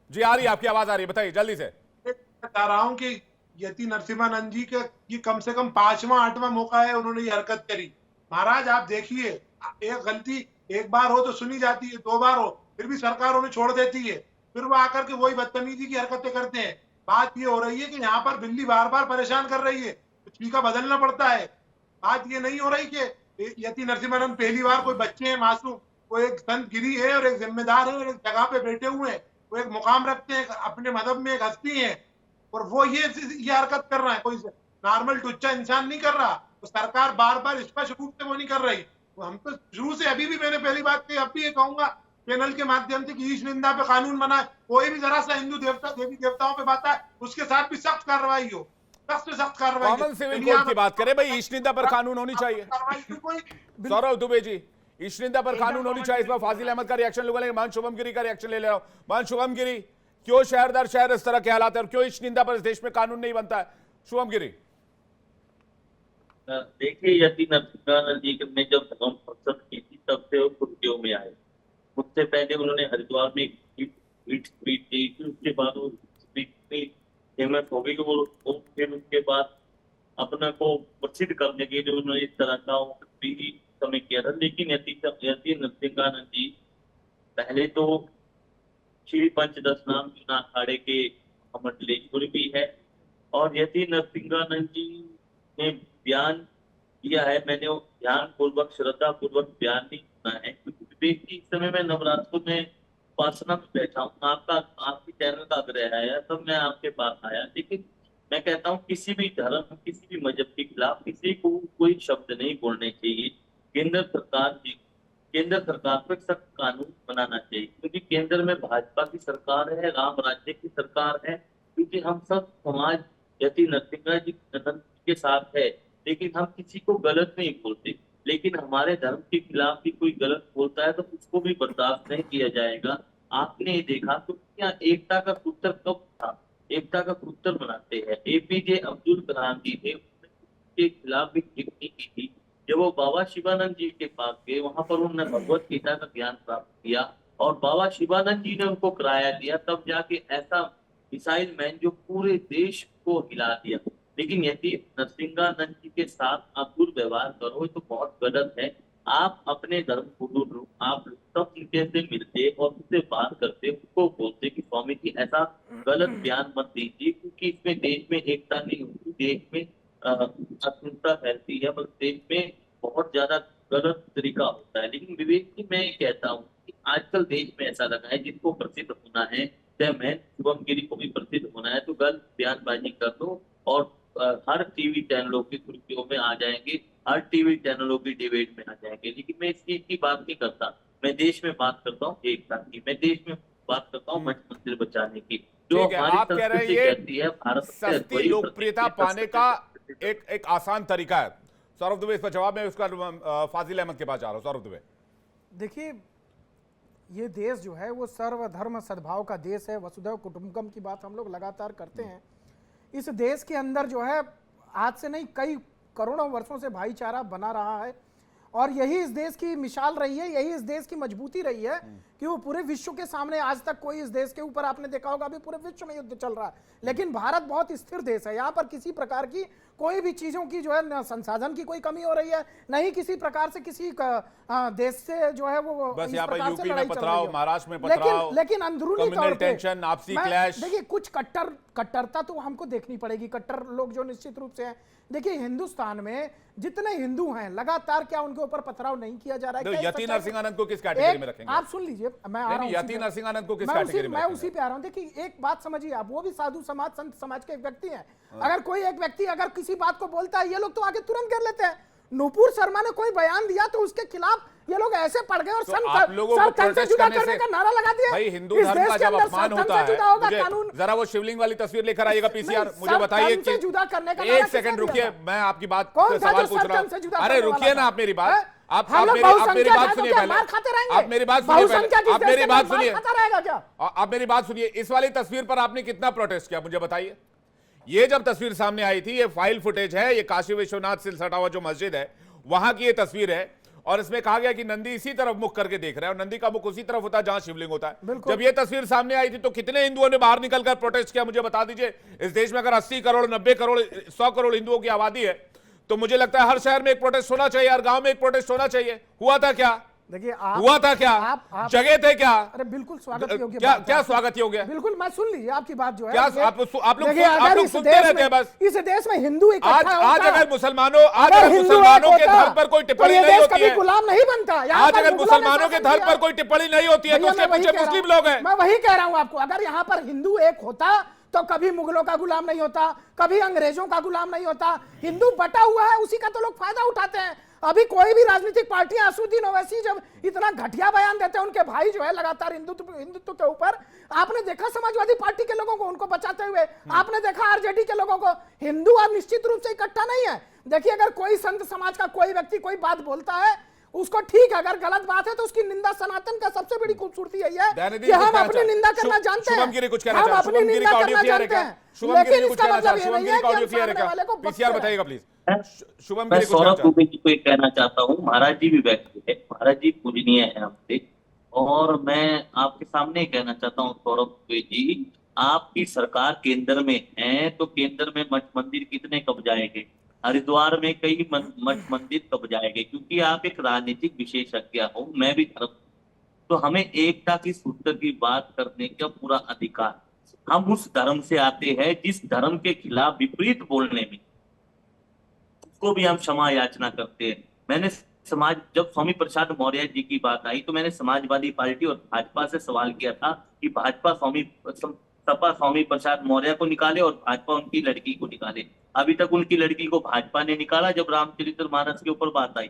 जी आ रही है, आपकी आवाज आ रही है, बताइए जल्दी से। बता रहा हूं कि यति नरसिम्हानंद जी का ये कम से कम 5वां 8वां मौका है उन्होंने ये हरकत करी। महाराज आप देखिए, एक गलती एक बार हो तो सुनी जाती है, 2 बार हो फिर भी सरकार उन्हें छोड़ देती है, फिर वो आकर के वही बदतमीजी की हरकतें करते हैं। बात ये हो रही है कि यहाँ पर बिल्ली बार बार परेशान कर रही है तो छीका बदलना पड़ता है। बात ये नहीं हो रही कि यति नरसिम्हानंद पहली बार, कोई बच्चे हैं मासूम, कोई एक संत गिरी है और एक जिम्मेदार है और एक जगह पे बैठे हुए हैं, वो एक मुकाम रखते हैं, अपने मदद में एक हस्ती है और वो ये हरकत कर रहा है। कोई नॉर्मल टुच्चा इंसान नहीं कर रहा। तो सरकार बार बार स्पष्ट रूप से वो नहीं कर रही। तो हम तो शुरू से, अभी भी मैंने पहली बात कही, अब भी ये कहूंगा चैनल के माध्यम से कि ईश निंदा पे कानून बनाए। कोई भी जरा सा हिंदू देवता देवी देवताओं पे बात आए उसके साथ भी सख्त कार्रवाई हो, सख्त से सख्त कार्रवाई। कॉमन सिविल कोड की बात करें भाई, ईश निंदा पर कानून होनी चाहिए। सौरभ दुबे जी, ईश निंदा पर कानून होनी चाहिए। इस पर फाजिल अहमद का रिएक्शन लूंगा, लेकिन मान शुभम गिरी का रिएक्शन ले रहा हूं। मान शुभम गिरी, क्यों शहर दर शहर इस तरह के हालात है और क्यों ईश निंदा पर इस देश में कानून नहीं बनता है? शुभम गिरी, देखिए, यति नरसिम्हानंद जी ने जब धर्म पसंद की थी तब से वो सुर्खियों में आए। उससे पहले उन्होंने हरिद्वार में स्पीच दी थी, उसके बाद वो स्पीच में फेमस हो गई। वो फिर उसके बाद अपने को प्रसिद्ध करने के लिए उन्होंने इस तरह का भी समय किया था। लेकिन यति नरसिम्हानंद जी पहले तो श्री पंचदशनाम चुनाव अखाड़े के मंडलेश्वर भी है और यति नरसिम्हानंद जी ने बयान दिया है। मैंने वो ध्यान पूर्वक, श्रद्धा पूर्वक बयान नहीं सुना है क्योंकि विवेक जी, इस समय मैं नवरात्र में उपासना में बैठा हूँ, आपके चैनल का आग्रह आया तब मैं आपके पास आया। लेकिन मैं कहता हूँ किसी भी धर्म, किसी भी मजहब के खिलाफ किसी को कोई शब्द नहीं बोलने चाहिए। केंद्र सरकार को एक सख्त कानून बनाना चाहिए क्योंकि केंद्र में भाजपा की सरकार है, राम राज्य की सरकार है। क्योंकि हम सब समाज यति नरसिम्हानंद के साथ है, लेकिन हम किसी को गलत नहीं बोलते। लेकिन हमारे धर्म के खिलाफ भी कोई गलत बोलता है तो उसको भी बर्दाश्त नहीं किया जाएगा। आपने ये देखा तो क्या एकता का सूत्र कब था? एकता का सूत्र बनाते हैं एपीजे अब्दुल कलाम जी थे, उनके खिलाफ भी टिप्पणी की थी। जब वो बाबा शिवानंद जी के पास गए, वहां पर उन्होंने भगवत गीता का ज्ञान प्राप्त किया और बाबा शिवानंद जी ने उनको किराया दिया, तब जाके ऐसा मिसाइल मैन जो पूरे देश को हिला दिया। लेकिन यदि नरसिम्हानंद जी के साथ आप दुर्व्यवहार करो तो बहुत गलत है। आप अपने धर्म गुरु, आप सब उनके से मिलते और उससे बात करते, उसको बोलते कि स्वामी जी ऐसा गलत बयान मत दीजिए क्योंकि इसमें देश में एकता नहीं होती, देश में असुरता फैलती है, बस देश में बहुत ज्यादा गलत तरीका होता है। लेकिन विवेक जी, मैं ये कहता हूँ कि आजकल देश में ऐसा लगा है जिसको प्रसिद्ध होना है, चाहे मैं शुभम गिरी को भी प्रसिद्ध होना है तो गलत बयानबाजी कर दो और हर टीवी चैनलों की सुर्खियों में आ जाएंगे, हर टीवी चैनलों की डिबेट में आ जाएंगे। लेकिन मैं इस चीज की बात नहीं करता, मैं देश में बात करता हूँ एकता की, मैं देश में बात करता हूँ मंच मंदिर बचाने की। जो हमारी आप कह रहे हैं कहती है भारत सस्ती लोकप्रियता पाने का एक आसान तरीका है। सौरभ दुबे, इस पर जवाब में उसका फाजिल अहमद के पास जा रहा हूं। सौरभ दुबे, देखिए, ये देश जो है वो सर्वधर्म सद्भाव का देश है। वसुधैव कुटुंबकम की बात हम लोग लगातार करते हैं। इस देश के अंदर जो है आज से नहीं, कई करोड़ों वर्षों से भाईचारा बना रहा है और यही इस देश की मिसाल रही है, यही इस देश की मजबूती रही है कि वो पूरे विश्व के सामने, आज तक कोई इस देश के ऊपर, आपने देखा होगा अभी पूरे विश्व में युद्ध चल रहा है, लेकिन भारत बहुत स्थिर देश है। यहाँ पर किसी प्रकार की कोई भी चीजों की जो है न संसाधन की कोई कमी हो रही है, न ही किसी प्रकार से किसी देश से जो है वो बस इस यहाँ पर प्रकार से यूपी में लड़ाई चल पथराव, रही है। महाराष्ट्र में पथराव, लेकिन अंदरूनी तौर पे टेंशन, आपसी मैं- क्लैश। देखिए, कुछ कट्टरता तो हमको देखनी पड़ेगी, कट्टर लोग जो निश्चित रूप से हैं। देखिए, हिंदुस्तान में जितने हिंदू हैं लगातार क्या उनके ऊपर पथराव नहीं किया जा रहा है? क्या यति नरसिम्हानंद को किस कैटेगरी में रखेंगे? आप सुन लीजिए, मैं आ रहा हूं यति उसी पे। नरसिम्हानंद को किस मैं कैटेगरी में मैं रखेंगे? उसी पे आ रहा हूं। देखिए, एक बात समझिए आप, वो भी साधु समाज, संत समाज के एक व्यक्ति हैं। अगर कोई एक व्यक्ति अगर किसी बात को बोलता है, ये लोग तो आगे तुरंत कर लेते हैं। नूपुर शर्मा ने कोई बयान दिया तो उसके खिलाफ ये लोग ऐसे पड़ गए और तो आप लोगों को सर तन से प्रोटेस्ट जुदा करने करने से का नारा लगा दिया। भाई, हिंदू इस धर्म देश का के जब अंदर अपमान सर तन होता से जुदा होगा, है, कानून जरा वो शिवलिंग वाली तस्वीर लेकर आइएगा पीसीआर, नहीं, मुझे सर बताइए तन से जुदा करने का एक नारा सेकंड किसने रुकिए, दिया था? मैं आपकी बात कौन पे था सवाल जो पूछ सर रहा तन से जुदा हूं। अरे करने रुकिए वाला ना, था? आप मेरी बात, आप हम लोग मेरी बात बहुसंख्यक हैं तो सुनिए क्या पहले। मार खाते रहेंगे? आप मेरी बात सुनिए बहुसंख्यक पहले, इस आप देश मेरी के बात अंदर मार सुनिए, खाता रहेगा क्या? आप मेरी बात सुनिए। इस वाली तस्वीर पर आपने कितना प्रोटेस्ट किया मुझे बताइए। ये जब तस्वीर सामने आई थी, ये फाइल फुटेज है, ये काशी विश्वनाथ सिलसटा हुआ जो मस्जिद है वहां की ये तस्वीर है और इसमें कहा गया कि नंदी इसी तरफ मुख करके देख रहा है और नंदी का मुख उसी तरफ होता है जहां शिवलिंग होता है। जब ये तस्वीर सामने आई थी तो कितने हिंदुओं ने बाहर निकलकर प्रोटेस्ट किया मुझे बता दीजिए। इस देश में अगर 80 करोड़, 90 करोड़, 100 करोड़ हिंदुओं की आबादी है तो मुझे लगता है हर शहर में एक प्रोटेस्ट होना चाहिए, हर गांव में एक प्रोटेस्ट होना चाहिए। हुआ था क्या? देखिए आप हुआ था क्या? आप जगह थे क्या? अरे बिल्कुल स्वागत योग्य क्या बात क्या है। स्वागत योग्य? बिल्कुल मैं सुन लीजिए आपकी बात जो है क्या ये- आप लोग देखिए, आप अगर लोग इस सुनते देश रहते हैं में- बस। इस देश में हिंदू इकट्ठा आज होता, अगर मुसलमानों अगर हिंदू के एक धर्म होता, पर कोई तो टिप्पणी ये नहीं देश होती कभी है, गुलाम नहीं बनता। यहाँ आज पर अगर मुगलों ने मुसलमानों के शासन धर्म किया। पर कोई टिप्पणी नहीं होती है तो भैया, उसके मैं वही पीछे कह रहा मुस्लिम हूं। लोग हैं। मैं वही कह रहा हूं आपको, अगर यहाँ पर हिंदू एक होता तो कभी मुगलों का गुलाम नहीं होता, कभी अंग्रेजों का गुलाम नहीं होता। हिंदू बटा हुआ है, उसी का तो लोग फायदा उठाते हैं। अभी कोई भी राजनीतिक पार्टियां असुद्दीन ओवैसी जब इतना घटिया बयान देते हैं, उनके भाई जो है लगातार हिंदुत्व के ऊपर, आपने देखा समाजवादी पार्टी के लोगों को उनको बचाते हुए, आपने देखा आरजेडी के लोगों को। हिंदू अब निश्चित रूप से इकट्ठा नहीं है। देखिए, अगर कोई संत समाज का कोई व्यक्ति कोई बात बोलता है, उसको ठीक है, अगर गलत बात है तो उसकी निंदा सनातन का सबसे बड़ी खूबसूरती यही है कि हम अपनी निंदा करना जानते हैं, शुभम गिरी कुछ कहना हम चाहते हैं। अपनी शुभम गिरी निंदा का ऑडियो करना क्लियर है जानते क्या? हैं, शुभम गिरी लेकिन कुछ इसका कहना मतलब चाहते हैं। ये शुभम नहीं गिरी है का कि हम ऑडियो क्लियर है सामने क्या? वाले को पीसीआर बख्शे बताइएगा रहें। प्लीज। शुभम मैं गिरी कुछ कहना सौरभ चाहते हैं। दुबे जी को एक कहना चाहता हूँ, महाराज जी भी व्यक्ति है, महाराज जी पूजनीय है हमसे, और मैं आपके सामने कहना चाहता हूँ सौरभ दुबे जी, आपकी सरकार केंद्र में है तो केंद्र में मठ मंदिर कितने कब जाएंगे? हरिद्वार में कई मठ मंदिर कब जाएंगे? क्योंकि आप एक राजनीतिक विशेषज्ञ हो, मैं भी धर्म, तो हमें एकता की सूत्र की बात करने का पूरा अधिकार। हम उस धर्म से आते हैं जिस धर्म के खिलाफ विपरीत बोलने में उसको भी हम क्षमा याचना करते हैं। मैंने जब स्वामी प्रसाद मौर्य जी की बात आई तो मैंने समाजवादी पार्टी और भाजपा से सवाल किया था कि भाजपा सपा स्वामी प्रसाद मौर्य को निकाले और भाजपा उनकी लड़की को निकाले। अभी तक उनकी लड़की को भाजपा ने निकाला जब रामचरितमानस के ऊपर बात आई।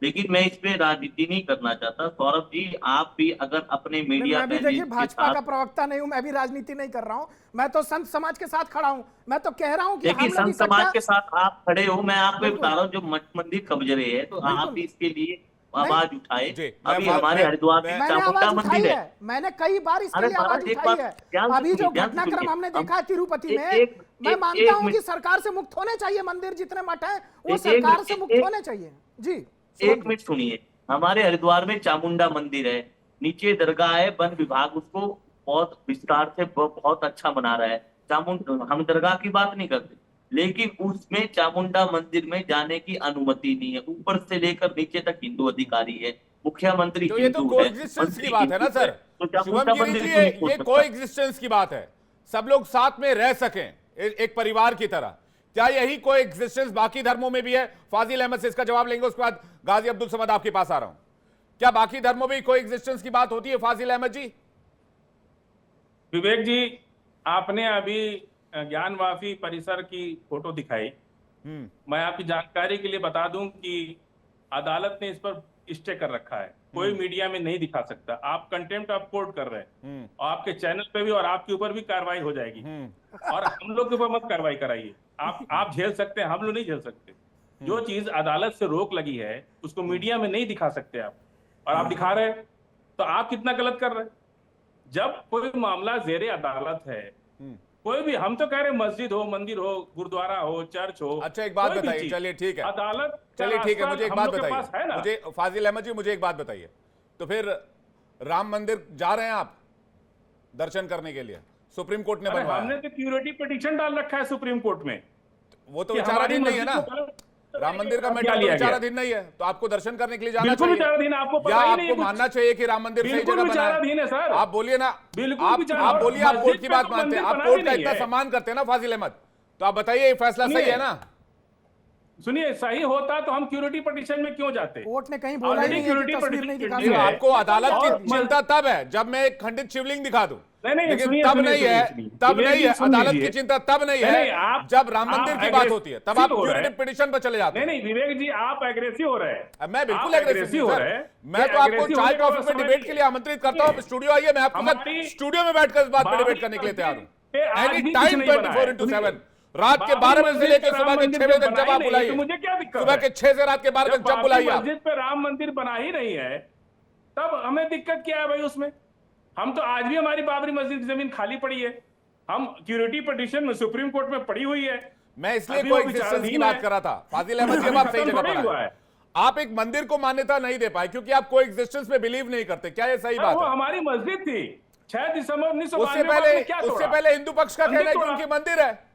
लेकिन मैं इस पे राजनीति नहीं करना चाहता। सौरभ जी, आप भी अगर अपने मीडिया मैं भी पैनल देखिए के भाजपा का साथ, प्रवक्ता नहीं हूं, मैं भी राजनीति नहीं कर रहा हूं, मैं तो संत समाज के साथ खड़ा हूं। मैं तो कह रहा हूं कि हम देखिए लोग संत समाज इकट्ठा के साथ आप खड़े हो, मैं आपको बिल्कुल। बता रहा हूँ जो मठ मंदिर कब्जे है तो आप बिल्कुल। भी इसके लिए आवाज उठाए। जी, अभी मैं- हमारे मैं- हरिद्वार में मैंने चामुंडा आवाज उठाई मंदिर है, है। मैंने कई बार इसके अरे लिए आवाज महाराज, एक उठाई बात है। ध्यान से अभी जो सुनिए, ध्यान से घटनाक्रम सुनिए। हमने देखा है तिरुपति में, एक- मैं एक- मानता एक हूं कि मिनट- सरकार से मुक्त होने चाहिए मंदिर, जितने मठ हैं वो एक सरकार मिनट- से मुक्त एक- होने चाहिए। जी एक मिनट सुनिए, हमारे हरिद्वार में चामुंडा मंदिर है, नीचे दरगाह है, वन विभाग उसको बहुत विस्तार से बहुत अच्छा बना रहा है। हम दरगाह की बात नहीं करते, लेकिन उसमें चामुंडा मंदिर में जाने की अनुमति नहीं है। ऊपर से लेकर नीचे तक हिंदू अधिकारी है, मुख्यमंत्री तो ये तो हिंदू है, कोएग्जिस्टेंस की मंत्री बात है ना हिंदू सर। तो चामुंडा शुभम गिरी मंदिर जी, क्यों नहीं खोल ये सकता? कोएग्जिस्टेंस की बात है, सब लोग साथ में रह सकें एक परिवार की तरह। क्या यही कोएग्जिस्टेंस बाकी धर्मों में भी है? फाजिल अहमद से इसका जवाब लेंगे, उसके बाद गाजी अब्दुल समद आपके पास आ रहा हूं। क्या बाकी धर्मों में कोएग्जिस्टेंस की बात होती है फाजिल अहमद जी? विवेक जी, आपने अभी ज्ञानवापी परिसर की फोटो दिखाई। मैं आपकी जानकारी के लिए बता दूं कि अदालत ने इस पर स्टे कर रखा है, कोई मीडिया में नहीं दिखा सकता। आप कंटेम्प्ट ऑफ कोर्ट कर रहे हैं और आपके चैनल पे भी और आपके ऊपर भी कार्रवाई हो जाएगी। और हम लोग के ऊपर मत कार्रवाई कराइए। आप झेल सकते हैं, हम लोग नहीं झेल सकते। जो चीज अदालत से रोक लगी है उसको मीडिया में नहीं दिखा सकते आप, और आप दिखा रहे हैं, तो आप कितना गलत कर रहे हैं। जब कोई मामला जेरे अदालत है, कोई भी, हम तो कह रहे मस्जिद हो, मंदिर हो, गुरुद्वारा हो, चर्च हो, अच्छा एक बात कोई भी बताइए, चीज, चलिए ठीक है, अदालत चलिए ठीक है, का मुझे एक हम बात लोग के पास है बताइए, ना। मुझे फाजिल अहमद जी मुझे एक बात बताइए, तो फिर राम मंदिर जा रहे हैं आप दर्शन करने के लिए? सुप्रीम कोर्ट ने अरे बनवाया हमने है। तो क्यूरिटी पिटीशन डाल रखा है सुप्रीम कोर्ट में। वो तो कि विचाराधीन हमारी नहीं है ना, मस्जिद को राम मंदिर का क्या मैटर तो लिया गया? विचाराधीन नहीं है, तो आपको दर्शन करने के लिए जाना बिल्कुल चाहिए, विचाराधीन है, आपको या पता ही नहीं आपको कुछ। मानना चाहिए कि राम मंदिर सही बिल्कुल जगह बना विचाराधीन है सर। आप बोलिए ना, बिल्कुल आप विचाराधीन। बोलिए, आप कोर्ट की मस्जिद बात पे तो मानते हैं, मंदिर आप बना कोर्ट भी का नहीं इतना है। सम्मान करते हैं ना फाजिल अहमद, तो आप बताइए ये फैसला सही सुनिए, है ना? सुनिए, सही होता तो हम क्यूरिटी पिटीशन में क्यों जाते? कोर्ट ने कहीं बोला ही Already नहीं है कि security तस्वीर नहीं दिखा petition नहीं, है। आपको अदालत और की चिंता तब है जब मैं एक खंडित शिवलिंग दिखा दूं, नहीं, लेकिन सुनिए, तब सुनिए, नहीं है, सुनिए, तब सुनिए, नहीं है, सुन अदालत की लीजिए। चिंता तब नहीं नहीं, है आप- जब राम आप मंदिर की बात होती है, तब आप aggressive हो रहे क्यूरेटिव हैं। पिटीशन पर चले जाते हैं। नहीं, विवेक जी, आप एग्रेसिव हो रहे हैं। मैं बिल्कुल आप एग्रेसिव हो हूं रहे सर, हैं। मैं ये तो आपको aggressive चाय होने का कॉफी बस पे समझ डिबेट के लिए आमंत्रित करता हूं, स्टूडियो आइए, मैं आपके साथ हमारी- स्टूडियो में बैठकर इस बात पे बाबरी डिबेट करने के लिए तैयार पे आज हूं। भी एनी कुछ टाइम नहीं बना है। 24/7, रात के बाबरी 12 बजे से मस्जिद लेकर पे सुबह राम के मंदिर 6 बजे जब तक जब बना आप ही नहीं, बुलाइए, तो मुझे क्या दिक्कत सुबह है? के 6 से रात के 12 जब तक जब बुलाइए बाबरी आप। मस्जिद पे राम मंदिर बना ही नहीं है, तब हमें दिक्कत क्या है भाई उसमें? हम तो आज भी, हमारी बाबरी मस्जिद की जमीन खाली पड़ी है, हम क्यूरिटी पिटीशन में सुप्रीम कोर्ट में पड़ी हुई है। मैं इसलिए अभी वो कोई एग्जिस्टेंस की विचाराधीन बात है। कर रहा था, फाजिल अहमद जी, अब आप सही खत्म जगह थोड़ी पर हुआ आए। है। आप एक मंदिर को मान्यता नहीं दे पाए क्योंकि आप कोई एग्जिस्टेंस में बिलीव नहीं करते, क्या ये सही वो बात है? हमारी मस्जिद थी, 6 दिसंबर 1992 उससे में आपने क्या पहले तोड़ा? हिंदू पक्ष का मंदिर कहना है कि तोड़ा। उनकी मंदिर है,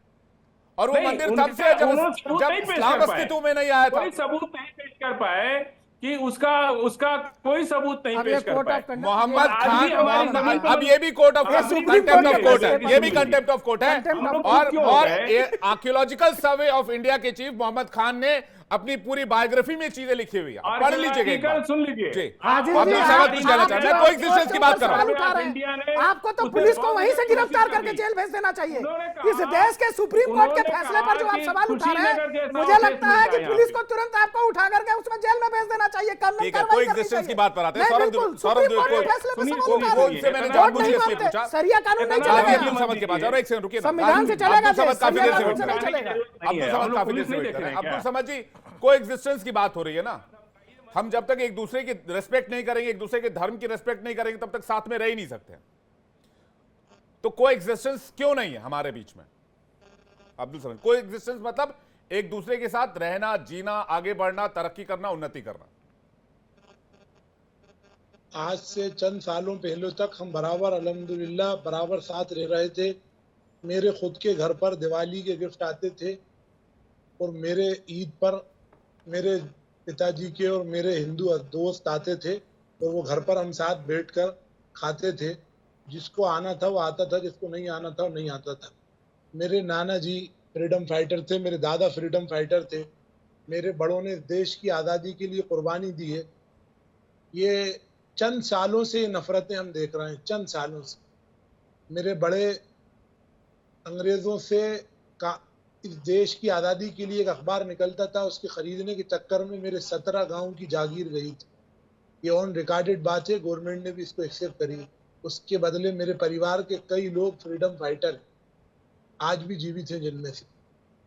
और वो नहीं, मंदिर उनके तब से है उन्होंने सबूत जब नहीं पेश इस्लाम कर पाए। अस्तित्व में नहीं आया था। कोई सबूत नहीं पेश कर पाए कि उसका कोई सबूत नहीं अब ये पेश कर कोर्ट पाए। ऑफ कंडक्ट मोहम्मद आज भी खान हमारी जमीन पर अब ये भी कोर्ट ऑफ ये सुप्रीम कंटेम्प्ट कोर्ट ऑफ के कोर्ट है, फैसले ये भी पर कंटेम्प्ट ऑफ कोर्ट है। Contempt of court क्यों हो और गए? आर्कियोलॉजिकल सर्वे ऑफ इंडिया के चीफ मोहम्मद खान ने अपनी पूरी बायोग्राफी में चीजें लिखी हुई है, आप पढ़ लीजिएगा एक बार। सुन लीजिए। जी हाजिर अब्दुल जी, समद आप- कुछ कहना आप चाह रहे हैं, जो कोएग्जिस्टेंस की बात कर रहा सवाल हूं। उठा रहे इंडिया ने हैं, आपको तो उसे पुलिस को बहुत वहीं से कोशिश गिरफ्तार की। करके जेल भेज देना चाहिए। उन्होंने इस कहा- देश के सुप्रीम कोर्ट के उन्होंने फैसले पर जो कहा आप कि सवाल उठा रहे कुशीनगर हैं, जैसा मुझे ऑफिस लगता है मिलता कि है पुलिस यहाँ को तुरंत आपको उठा करके उसमें जेल में भेज देना चाहिए। कानूनी ठीक है, कार्रवाई करनी कोएग्जिस्टेंस की चाहिए। बात पर आते हैं। नहीं, सौरभ बिल्कुल, सौरभ सुप्रीम कोर्ट के कोई- फैसले पर सुनिए, सवाल उठा वो रहे उनसे मैंने हैं। जानबूझ कोर्ट के नहीं इसलिए मानते, पूछा। सरिया कानून नहीं इतना चलिए चलेगा। अब्दुल समद के पास और एक सेकंड रुकिए ना। संविधान से चलेगा अब्दुल समद देश, काफी देर से संविधान वेट से कर नहीं रहे हैं। चलेगा। अब्दुल समद काफी देर से वेट कर रहे हैं। अब्दुल समद जी, कोएग्जिस्टेंस की बात हो रही है ना, हम जब तक एक दूसरे की रेस्पेक्ट नहीं करेंगे, एक दूसरे के धर्म की रेस्पेक्ट नहीं करेंगे, तब तक साथ में रह ही नहीं सकते। तो कोएग्जिस्टेंस क्यों नहीं है हमारे बीच में? अब्दुल समद, कोएग्जिस्टेंस मतलब एक दूसरे के साथ रहना, जीना, आगे बढ़ना, तरक्की करना, उन्नति करना। आज से चंद सालों पहले तक हम बराबर अल्हम्दुलिल्लाह बराबर साथ रह रहे थे। मेरे खुद के घर पर दिवाली के गिफ्ट आते थे और मेरे ईद पर मेरे पिताजी के और मेरे हिंदू दोस्त आते थे और वो घर पर हम साथ बैठकर खाते थे। जिसको आना था वो आता था, जिसको नहीं आना था वो नहीं आता था। मेरे नाना जी फ्रीडम फाइटर थे, मेरे दादा फ्रीडम फाइटर थे। मेरे बड़ों ने देश की आज़ादी के लिए कुर्बानी दी है। ये चंद सालों से ये नफरतें हम देख रहे हैं, चंद सालों से। मेरे बड़े अंग्रेज़ों से का इस देश की आज़ादी के लिए एक अखबार निकलता था, उसके ख़रीदने के चक्कर में मेरे 17 गांव की जागीर गई थी। ये ऑन रिकॉर्डेड बात है, गवर्नमेंट ने भी इसको एक्सेप्ट करी। उसके बदले मेरे परिवार के कई लोग फ्रीडम फाइटर आज भी जीवित हैं जिनमें से।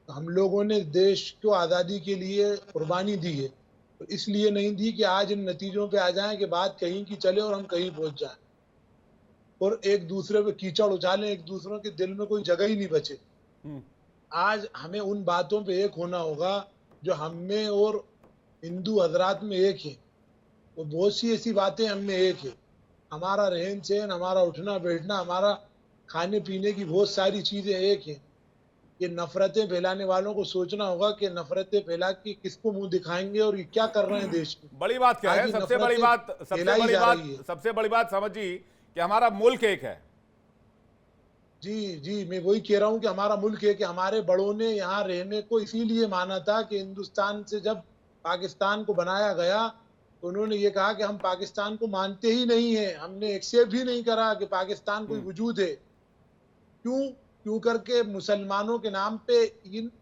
तो हम लोगों ने देश को आज़ादी के लिए कुर्बानी दी है, तो इसलिए नहीं दी कि आज इन नतीजों पे आ जाएं कि बात कहीं की चले और हम कहीं पहुंच जाएं और एक दूसरे पे कीचड़ उछालें, एक दूसरों के दिल में कोई जगह ही नहीं बचे। आज हमें उन बातों पे एक होना होगा जो हम में और हिंदू हजरात में एक है। वो बहुत सी ऐसी बातें हम में एक है। हमारा रहन सहन, हमारा उठना बैठना, हमारा खाने पीने की बहुत सारी चीजें एक हैं। ये नफरतें फैलाने वालों को सोचना होगा कि नफरतें फैला के किसको मुंह दिखाएंगे और ये क्या कर रहे हैं देश में। बड़ी बात क्या है? आज ये सबसे बड़ी नफरतें बात फैलाई जा रही है। सबसे बड़ी बात समझिए कि हमारा मुल्क एक है। जी जी, मैं वही कह रहा हूँ कि हमारा मुल्क है कि हमारे बड़ों ने यहाँ रहने को इसीलिए माना था कि हिंदुस्तान से जब पाकिस्तान को बनाया गया तो उन्होंने ये कहा कि हम पाकिस्तान को मानते ही नहीं है, हमने एक्सेप्ट ही नहीं करा कि पाकिस्तान कोई वजूद है। क्यों करके मुसलमानों के नाम पे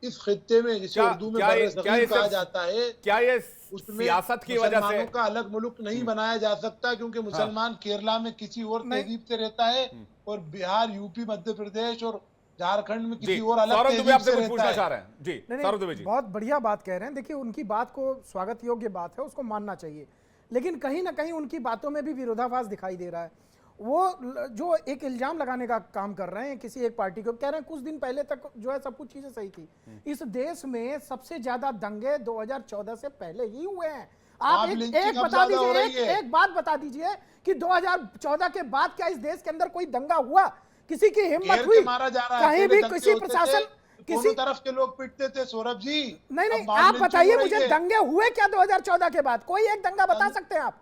इस खित्ते में, जिसे उर्दू में बर्र-ए-ज़ग़ीर कहा जाता है, क्या ये उसमें सियासत की वजह से मुसलमानों का अलग मुल्क नहीं बनाया जा सकता? क्योंकि मुसलमान केरला में किसी और तहजीब से रहता है और बिहार, यूपी, मध्य प्रदेश और झारखंड में किसी और अलग सौरभ दुबे तहजीब आपसे से कुछ रहता पूछना है। चाह रहे हैं जी? नहीं, सौरभ दुबे जी, बहुत बढ़िया बात कह रहे हैं। देखिए, उनकी बात को स्वागत योग्य बात है, उसको मानना चाहिए, लेकिन कहीं ना कहीं उनकी बातों में भी विरोधाभास दिखाई दे रहा है। वो जो एक इल्जाम लगाने का काम कर रहे हैं किसी एक पार्टी को, कह रहे हैं कुछ दिन पहले तक जो है सब कुछ चीजें सही थी। इस देश में सबसे ज्यादा दंगे 2014 से पहले ही हुए हैं। आप एक बता दीजिए, एक बात बता दीजिए कि 2014 के बाद क्या इस देश के अंदर कोई दंगा हुआ? किसी की हिम्मत हुई? कहीं भी किसी प्रशासन, किसी तरफ के लोग पिटते थे सौरभ जी। नहीं, आप बताइए मुझे, दंगे हुए क्या 2014 के बाद? कोई एक दंगा बता सकते हैं आप?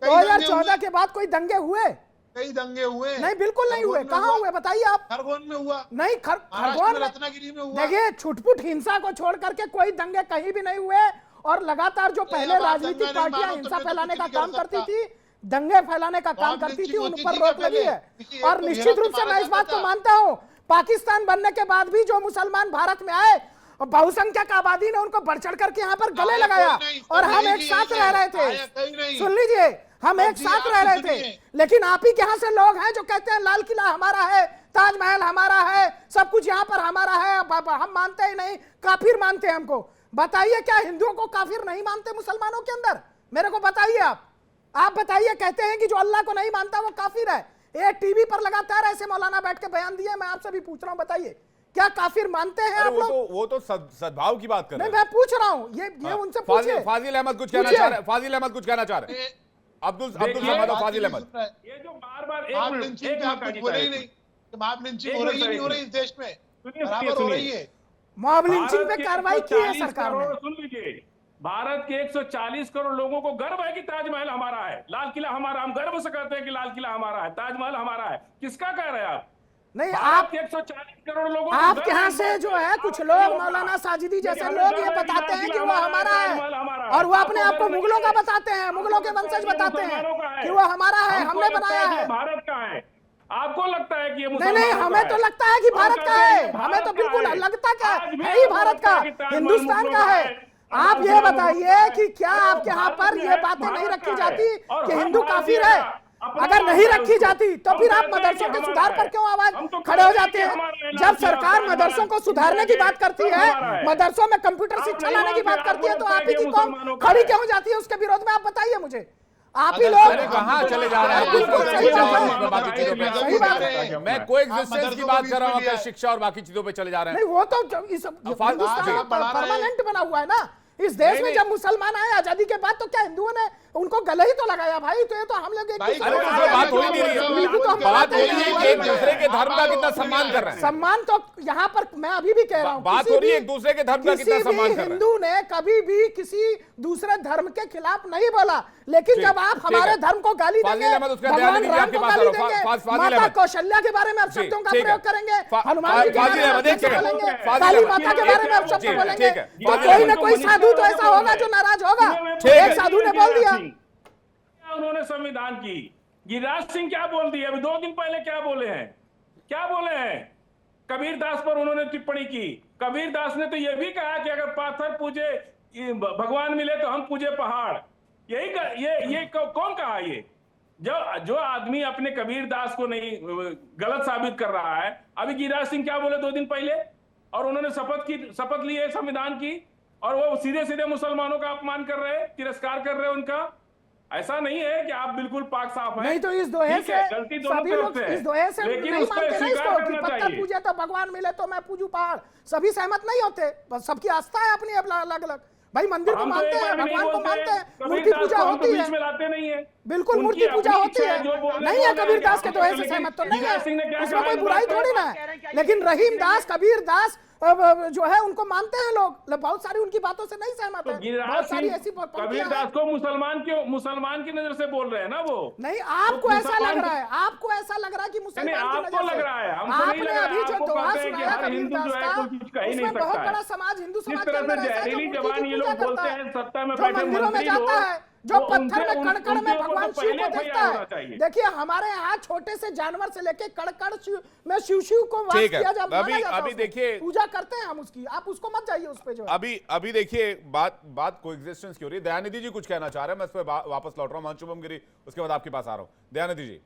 2014 के बाद कोई दंगे हुए? कई दंगे हुए। नहीं, बिल्कुल नहीं हुए। कहाँ हुए बताइए आप? खरगोन में हुआ नहीं, खरगोन, रत्नागिरी में हुआ। देखिए, छुटपुट हिंसा को छोड़ करके कोई दंगे कहीं भी नहीं हुए। और लगातार जो पहले राजनीतिक पार्टियां हिंसा फैलाने का काम करती थी, दंगे फैलाने का काम करती थी, उन पर रोक लगी है। और निश्चित रूप से मैं इस बात को मानता हूं, पाकिस्तान बनने के बाद भी जो मुसलमान भारत में आए और बहुसंख्यक आबादी ने उनको बढ़ चढ़ करके यहाँ पर गले लगाया और हम एक साथ रह रहे थे। सुन लीजिए, हम एक साथ रह रहे थे। लेकिन आप ही के यहाँ से लोग हैं जो कहते हैं लाल किला हमारा है, ताजमहल हमारा है, सब कुछ यहाँ पर हमारा है, हम मानते ही नहीं, काफिर मानते हैं हमको। बताइए, क्या हिंदुओं को काफिर नहीं मानते मुसलमानों के अंदर? मेरे को बताइए आप बताइए। कहते हैं कि जो अल्लाह को नहीं मानता वो काफिर है। ये टीवी पर लगातार ऐसे मौलाना बैठ के बयान दिए। मैं आपसे भी पूछ रहा हूं, बताइए क्या काफिर मानते हैं आप लोग? वो तो सद्भाव की बात कर रहे हैं। मैं पूछ रहा हूं, ये उनसे पूछिए। फाजिल अहमद कुछ कहना चाह रहे हैं। फाजिल अहमद कुछ कहना चाह रहे हैं। अब्दुल समद और फाजिल अहमद, ये जो बार-बार आप लिंचिंग आप कुछ बोले ही नहीं कि मॉब लिंचिंग हो रही नहीं हो रही इस देश में, बराबर हो रही है। मॉब लिंचिंग पे कार्रवाई की है सरकार ने। सुन लीजिए, भारत के 140 करोड़ लोगों को गर्व है कि ताजमहल हमारा है, लाल किला हमारा, हम गर्व से कहते हैं कि लाल किला हमारा है, ताजमहल हमारा है। किसका कह रहे हैं आप? नहीं, भारत आप के 140 करोड़ लोगों को आपके गर्व यहाँ है से जो है कुछ लोग मौलाना साजिदी जैसे लोग ये बताते हैं कि वो हमारा है, और वो अपने आप को मुगलों का बताते हैं, मुगलों के वंशज बताते हैं कि वो हमारा है, हमने बनाया है। भारत का है। आपको लगता है कि ये नहीं नहीं, हमें तो लगता है कि भारत का है, हमें तो बिल्कुल लगता क्या है ही भारत का, हिंदुस्तान का है। आप ये बताइए कि क्या आपके यहाँ पर ये बातें नहीं रखी जाती कि हिंदू काफिर है? अगर नहीं रखी जाती तो फिर आप मदरसों के सुधार पर क्यों आवाज खड़े हो जाते हैं? जब सरकार मदरसों को सुधारने की बात करती है, मदरसों में कंप्यूटर शिक्षा लाने की बात करती है, तो आप ही की कौम खड़ी क्यों जाती है उसके विरोध में? आप बताइए मुझे। आप ही लोग कहाँ चले जा रहे हैं? बिल्कुल सही बात है, बाकी चीजों पे सही बात है। मैं कोएग्जिस्टेंस की बात कर रहा हूँ, शिक्षा और बाकी चीजों पे चले जा रहे हैं। नहीं, वो तो इस हिंदुस्तान परमानेंट बना हुआ है ना इस देश में। जब मुसलमान आए आजादी के बाद तो क्या हिंदुओं ने उनको गले ही तो लगाया भाई? तो ये तो हम लोग एक बात हो ही नहीं रही है, बात हो रही है कि एक दूसरे के धर्म का कितना सम्मान कर रहे हैं। सम्मान तो यहाँ पर मैं अभी भी कह रहा हूँ, बात हो रही है एक दूसरे के धर्म का कितना सम्मान कर रहे हैं। हिंदू ने कभी भी किसी दूसरे धर्म के खिलाफ नहीं बोला, लेकिन जब आप हमारे धर्म को गाली देंगे, भगवान राम को गाली देंगे, माता कौशल्या के बारे में अपशब्दों का प्रयोग करेंगे, हनुमान जी के बारे में अपशब्द बोलेंगे, काली माता के बारे में अपशब्द बोलेंगे, तो कोई ना कोई साधु तो ऐसा होगा जो नाराज होगा। एक साधु ने बोल दिया, उन्होंने संविधान की, गिरिराज सिंह क्या बोल दिए अभी 2 दिन पहले? क्या बोले हैं? क्या बोले हैं? कबीर दास पर उन्होंने टिप्पणी की। कबीर दास ने तो यह भी कहा कि अगर पाथर पूजे भगवान मिले तो हम पूजे पहाड़। ये कौन कहा? ये जो आदमी अपने कबीर दास को नहीं गलत साबित कर रहा है। अभी गिरिराज सिंह क्या बोले 2 दिन पहले? और उन्होंने शपथ ली है संविधान की, और वो सीधे सीधे मुसलमानों का अपमान कर रहे हैं, तिरस्कार कर रहे हैं उनका। ऐसा नहीं है कि आप बिल्कुल पाक साफ हैं। नहीं तो इस दोहे से सभी लोग इस दोहे से नहीं मानते ना इसको कि पत्थर पूजे तो भगवान मिले तो मैं पूजू पहाड़। सभी सहमत नहीं होते, बस सबकी आस्था है अपनी अलग अलग। भाई मंदिर को मानते हैं, भगवान को मानते हैं, मूर्ति पूजा होती है, बिल्कुल मूर्ति पूजा होती है। नहीं है कबीर दास के दोहे से सहमत तो नहीं है, उसमें कोई बुराई थोड़ी ना है। लेकिन रहीम दास, कबीर दास जो है उनको मानते हैं लोग, बहुत सारी उनकी बातों से नहीं सहमत है। बहुत सारी ऐसी कबीर दास को मुसलमान की नजर से बोल रहे हैं ना वो। नहीं, आपको ऐसा लग रहा है, आपको ऐसा लग रहा है कि मुसलमान की नजर से लग रहा है। आपने अभी जो दोहा सुनाया कबीर दास का, उसमें बहुत बड़ा समाज हिंदू समाज के अंदर ऐसा जो बोलते हैं सत्ता में जो मंदिरों में जाता है, जो पत्थर में कण-कण में भगवान शिव को देखता है। देखिए हमारे यहाँ छोटे से जानवर से लेके कण-कण में शिव को वास किया जाता है। अभी देखिए पूजा करते हैं हम उसकी, आप उसको मत जाइए उस पे जो अभी देखिए बात कोएग्जिस्टेंस की हो रही है। दयानिधि जी कुछ कहना चाह रहे हैं, मैं इस पे वापस लौट रहा हूँ। शुभम गिरी, उसके बाद आपके पास आ रहा हूँ। दयानिधि जी,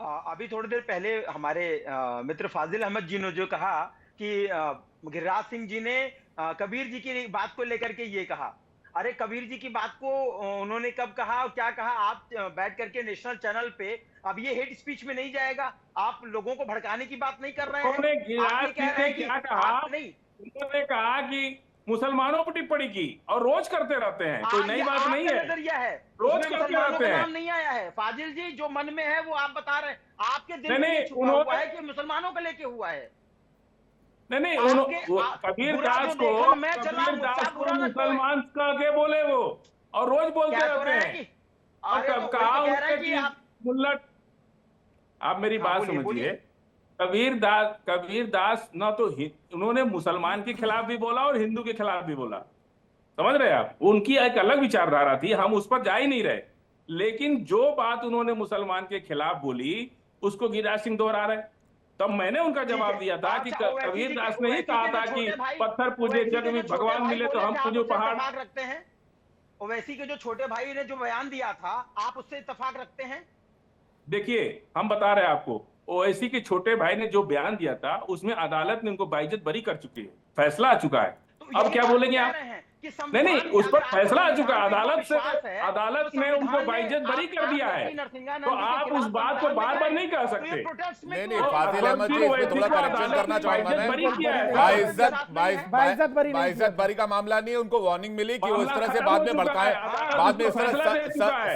अभी थोड़ी देर पहले हमारे मित्र फाजिल अहमद जी ने जो कहा कि गिरिराज सिंह जी ने कबीर जी की बात को लेकर के ये कहा, अरे कबीर जी की बात को उन्होंने कब कहा और क्या कहा? आप बैठ करके नेशनल चैनल पे, अब ये हेट स्पीच में नहीं जाएगा। आप लोगों को भड़काने की बात नहीं कर रहे हैं। उन्होंने कहा कि मुसलमानों पर टिप्पणी की, और रोज करते रहते हैं, कोई नई बात नहीं है। नजरिया है, रोज करते रहते हैं। नाम नहीं आया है फाजिल जी, जो मन में है वो आप बता रहे हैं। आपके दिल में छुपा हुआ है कि मुसलमानों को लेके हुआ है। नहीं, कबीर दास को मुसलमान के बोले वो, और रोज बोलते रहते हैं। और कब कहा कि मुल्ला, आप मेरी बात समझिए। कबीर दास ना तो उन्होंने मुसलमान के खिलाफ भी बोला और हिंदू के खिलाफ भी बोला, समझ रहे आप? उनकी एक अलग विचारधारा थी, हम उस पर जा ही नहीं रहे। लेकिन जो बात उन्होंने मुसलमान के खिलाफ बोली उसको गिरिराज सिंह दोहरा रहे। तब मैंने उनका जवाब दिया था कि कबीर दास ने ही कहा था कि पत्थर पूजे जग में भगवान मिले तो हम पूजे पहाड़ रखते हैं। ओवैसी के जो छोटे भाई ने जो बयान दिया था, आप उससे इत्तेफाक रखते हैं? देखिए, हम बता रहे हैं आपको, ओवैसी के छोटे भाई ने जो बयान दिया था उसमें अदालत ने उनको बाइज्जत बरी कर चुकी है, फैसला आ चुका है। अब क्या बोलेंगे आप? नहीं, उस पर फैसला आ चुका है अदालत ने उनको बाइज्जत बरी कर दिया है। तो आप उस बात को बार बार नहीं कह सकते। नहीं, फाजिल अहमद जी, इसमें थोड़ा करेक्शन करना चाहूंगा मैं। बाइज्जत बरी का मामला नहीं है, उनको वार्निंग मिली कि वो इस तरह से बाद में भड़काए, बाद में इस तरह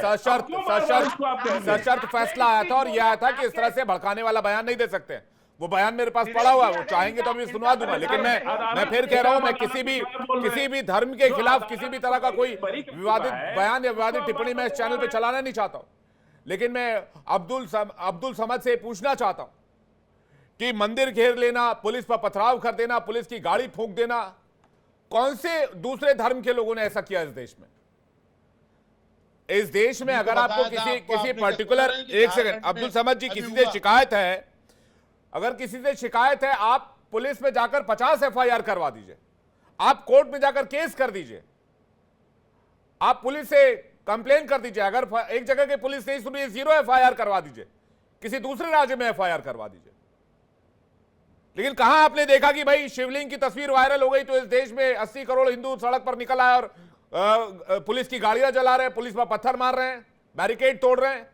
सशर्त फैसला आया था, और यह आया था कि इस तरह से भड़काने वाला बयान नहीं दे सकते। वो बयान मेरे पास पड़ा हुआ है, वो चाहेंगे तो अभी सुनवा दूंगा। लेकिन मैं फिर कह रहा हूं, मैं किसी भी धर्म के खिलाफ किसी भी तरह का कोई विवादित बयान या विवादित टिप्पणी मैं इस चैनल पे चलाना नहीं चाहता हूं। लेकिन मैं अब्दुल समद से पूछना चाहता हूं कि मंदिर घेर लेना, पुलिस पर पथराव कर देना, पुलिस की गाड़ी फूंक देना, कौन से दूसरे धर्म के लोगों ने ऐसा किया इस देश में? इस देश में अगर आपको किसी पर्टिकुलर, एक सेकंड अब्दुल समद जी, किसी से शिकायत है, अगर किसी से शिकायत है, आप पुलिस में जाकर 50 एफआईआर करवा दीजिए, आप कोर्ट में जाकर केस कर दीजिए, आप पुलिस से कंप्लेन कर दीजिए। अगर एक जगह की पुलिस नहीं सुन रही, 0 एफआईआर करवा दीजिए, किसी दूसरे राज्य में एफआईआर करवा दीजिए। लेकिन कहां आपने देखा कि भाई शिवलिंग की तस्वीर वायरल हो गई तो इस देश में 80 करोड़ हिंदू सड़क पर निकल आए और पुलिस की गाड़ियां जला रहे हैं, पुलिस पर पत्थर मार रहे हैं, बैरिकेड तोड़ रहे हैं?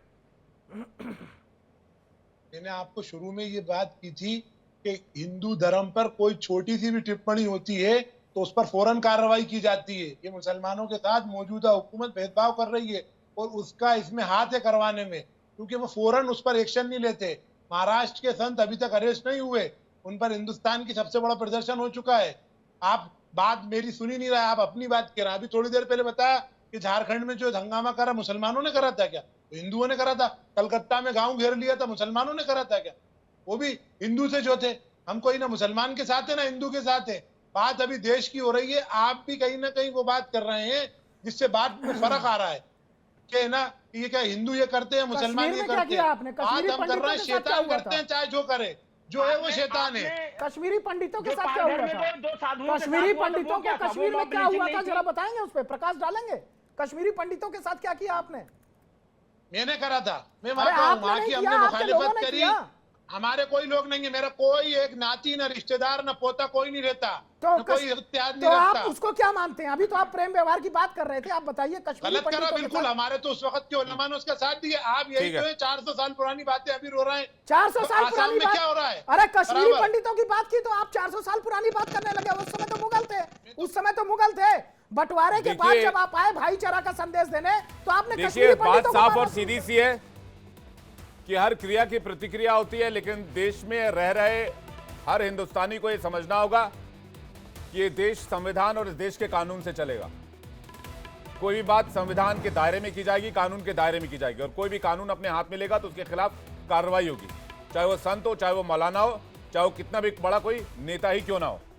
मैंने आपको शुरू में ये बात की थी कि हिंदू धर्म पर कोई छोटी सी भी टिप्पणी होती है तो उस पर फौरन कार्रवाई की जाती है। ये मुसलमानों के साथ मौजूदा हुकूमत भेदभाव कर रही है और उसका इसमें हाथ है करवाने में, क्योंकि वो फौरन उस पर एक्शन नहीं लेते। महाराष्ट्र के संत अभी तक अरेस्ट नहीं हुए, उन पर हिंदुस्तान की सबसे बड़ा प्रदर्शन हो चुका है। आप बात मेरी सुनी नहीं रहा, आप अपनी बात कह रहे हैं। अभी थोड़ी देर पहले बताया कि झारखंड में जो हंगामा करा मुसलमानों ने करा था क्या? तो हिंदुओं ने करा था। कलकत्ता में गांव घेर लिया था, मुसलमानों ने करा था क्या? वो भी हिंदू से जो थे। हम कोई ना मुसलमान के साथ है ना हिंदू के साथ है। बात अभी देश की हो रही है, आप भी कहीं ना कहीं वो बात कर रहे हैं जिससे बात में फर्क आ रहा है कि ना ये क्या हिंदू ये करते हैं, मुसलमान ये करते हैं। बात हम कर रहे हैं, शैतान करते हैं, चाहे जो करे, जो है वो शैतान है। कश्मीरी पंडितों के साथ क्या हुआ था? कश्मीरी पंडितों को कश्मीर में क्या हुआ था, जरा बताएंगे, उस पर प्रकाश डालेंगे? कश्मीरी पंडितों के साथ क्या किया आपने? मैंने करा था, मैं वहां की हमने मुखालिफत करी। हमारे कोई लोग नहीं है, मेरा कोई एक नाती ना रिश्तेदार ना पोता कोई नहीं रहता, तो कोई इख्तियार नहीं तो रखता। आप उसको क्या मानते हैं? अभी तो आप प्रेम व्यवहार की बात कर रहे थे, आप बताइए। कश्मीरी गलत करा पंडितों के बिल्कुल, साथ हमारे तो उस वक्त के उलमा ने उसका साथ दिया। आप यही ठीक है। तो है, 400 साल पुरानी बातें अभी रो रहे हैं। 400 साल आसाम पुरानी में बात। क्या हो रहा है? अरे कश्मीरी बराबर। पंडितों की बात की तो आप 400 साल पुरानी बात करने लगे। उस समय तो मुगल थे, उस समय तो मुगल थे। बंटवारे के बाद देखिए- जब आप आए भाईचारा का संदेश देने, तो आपने देखिए, कश्मीरी बात पंडितों को साफ और माना। सीधी सी है कि हर क्रिया की प्रतिक्रिया होती है, लेकिन देश में रह रहे हर हिंदुस्तानी को यह समझना होगा कि ये देश संविधान और इस देश के कानून से चलेगा। कोई भी बात संविधान के दायरे में की जाएगी, कानून के दायरे में की जाएगी, और कोई भी कानून अपने हाथ में लेगा तो उसके खिलाफ कार्रवाई होगी, चाहे वो संत हो, चाहे वो मौलाना हो, चाहे वो कितना भी बड़ा कोई नेता ही क्यों ना हो।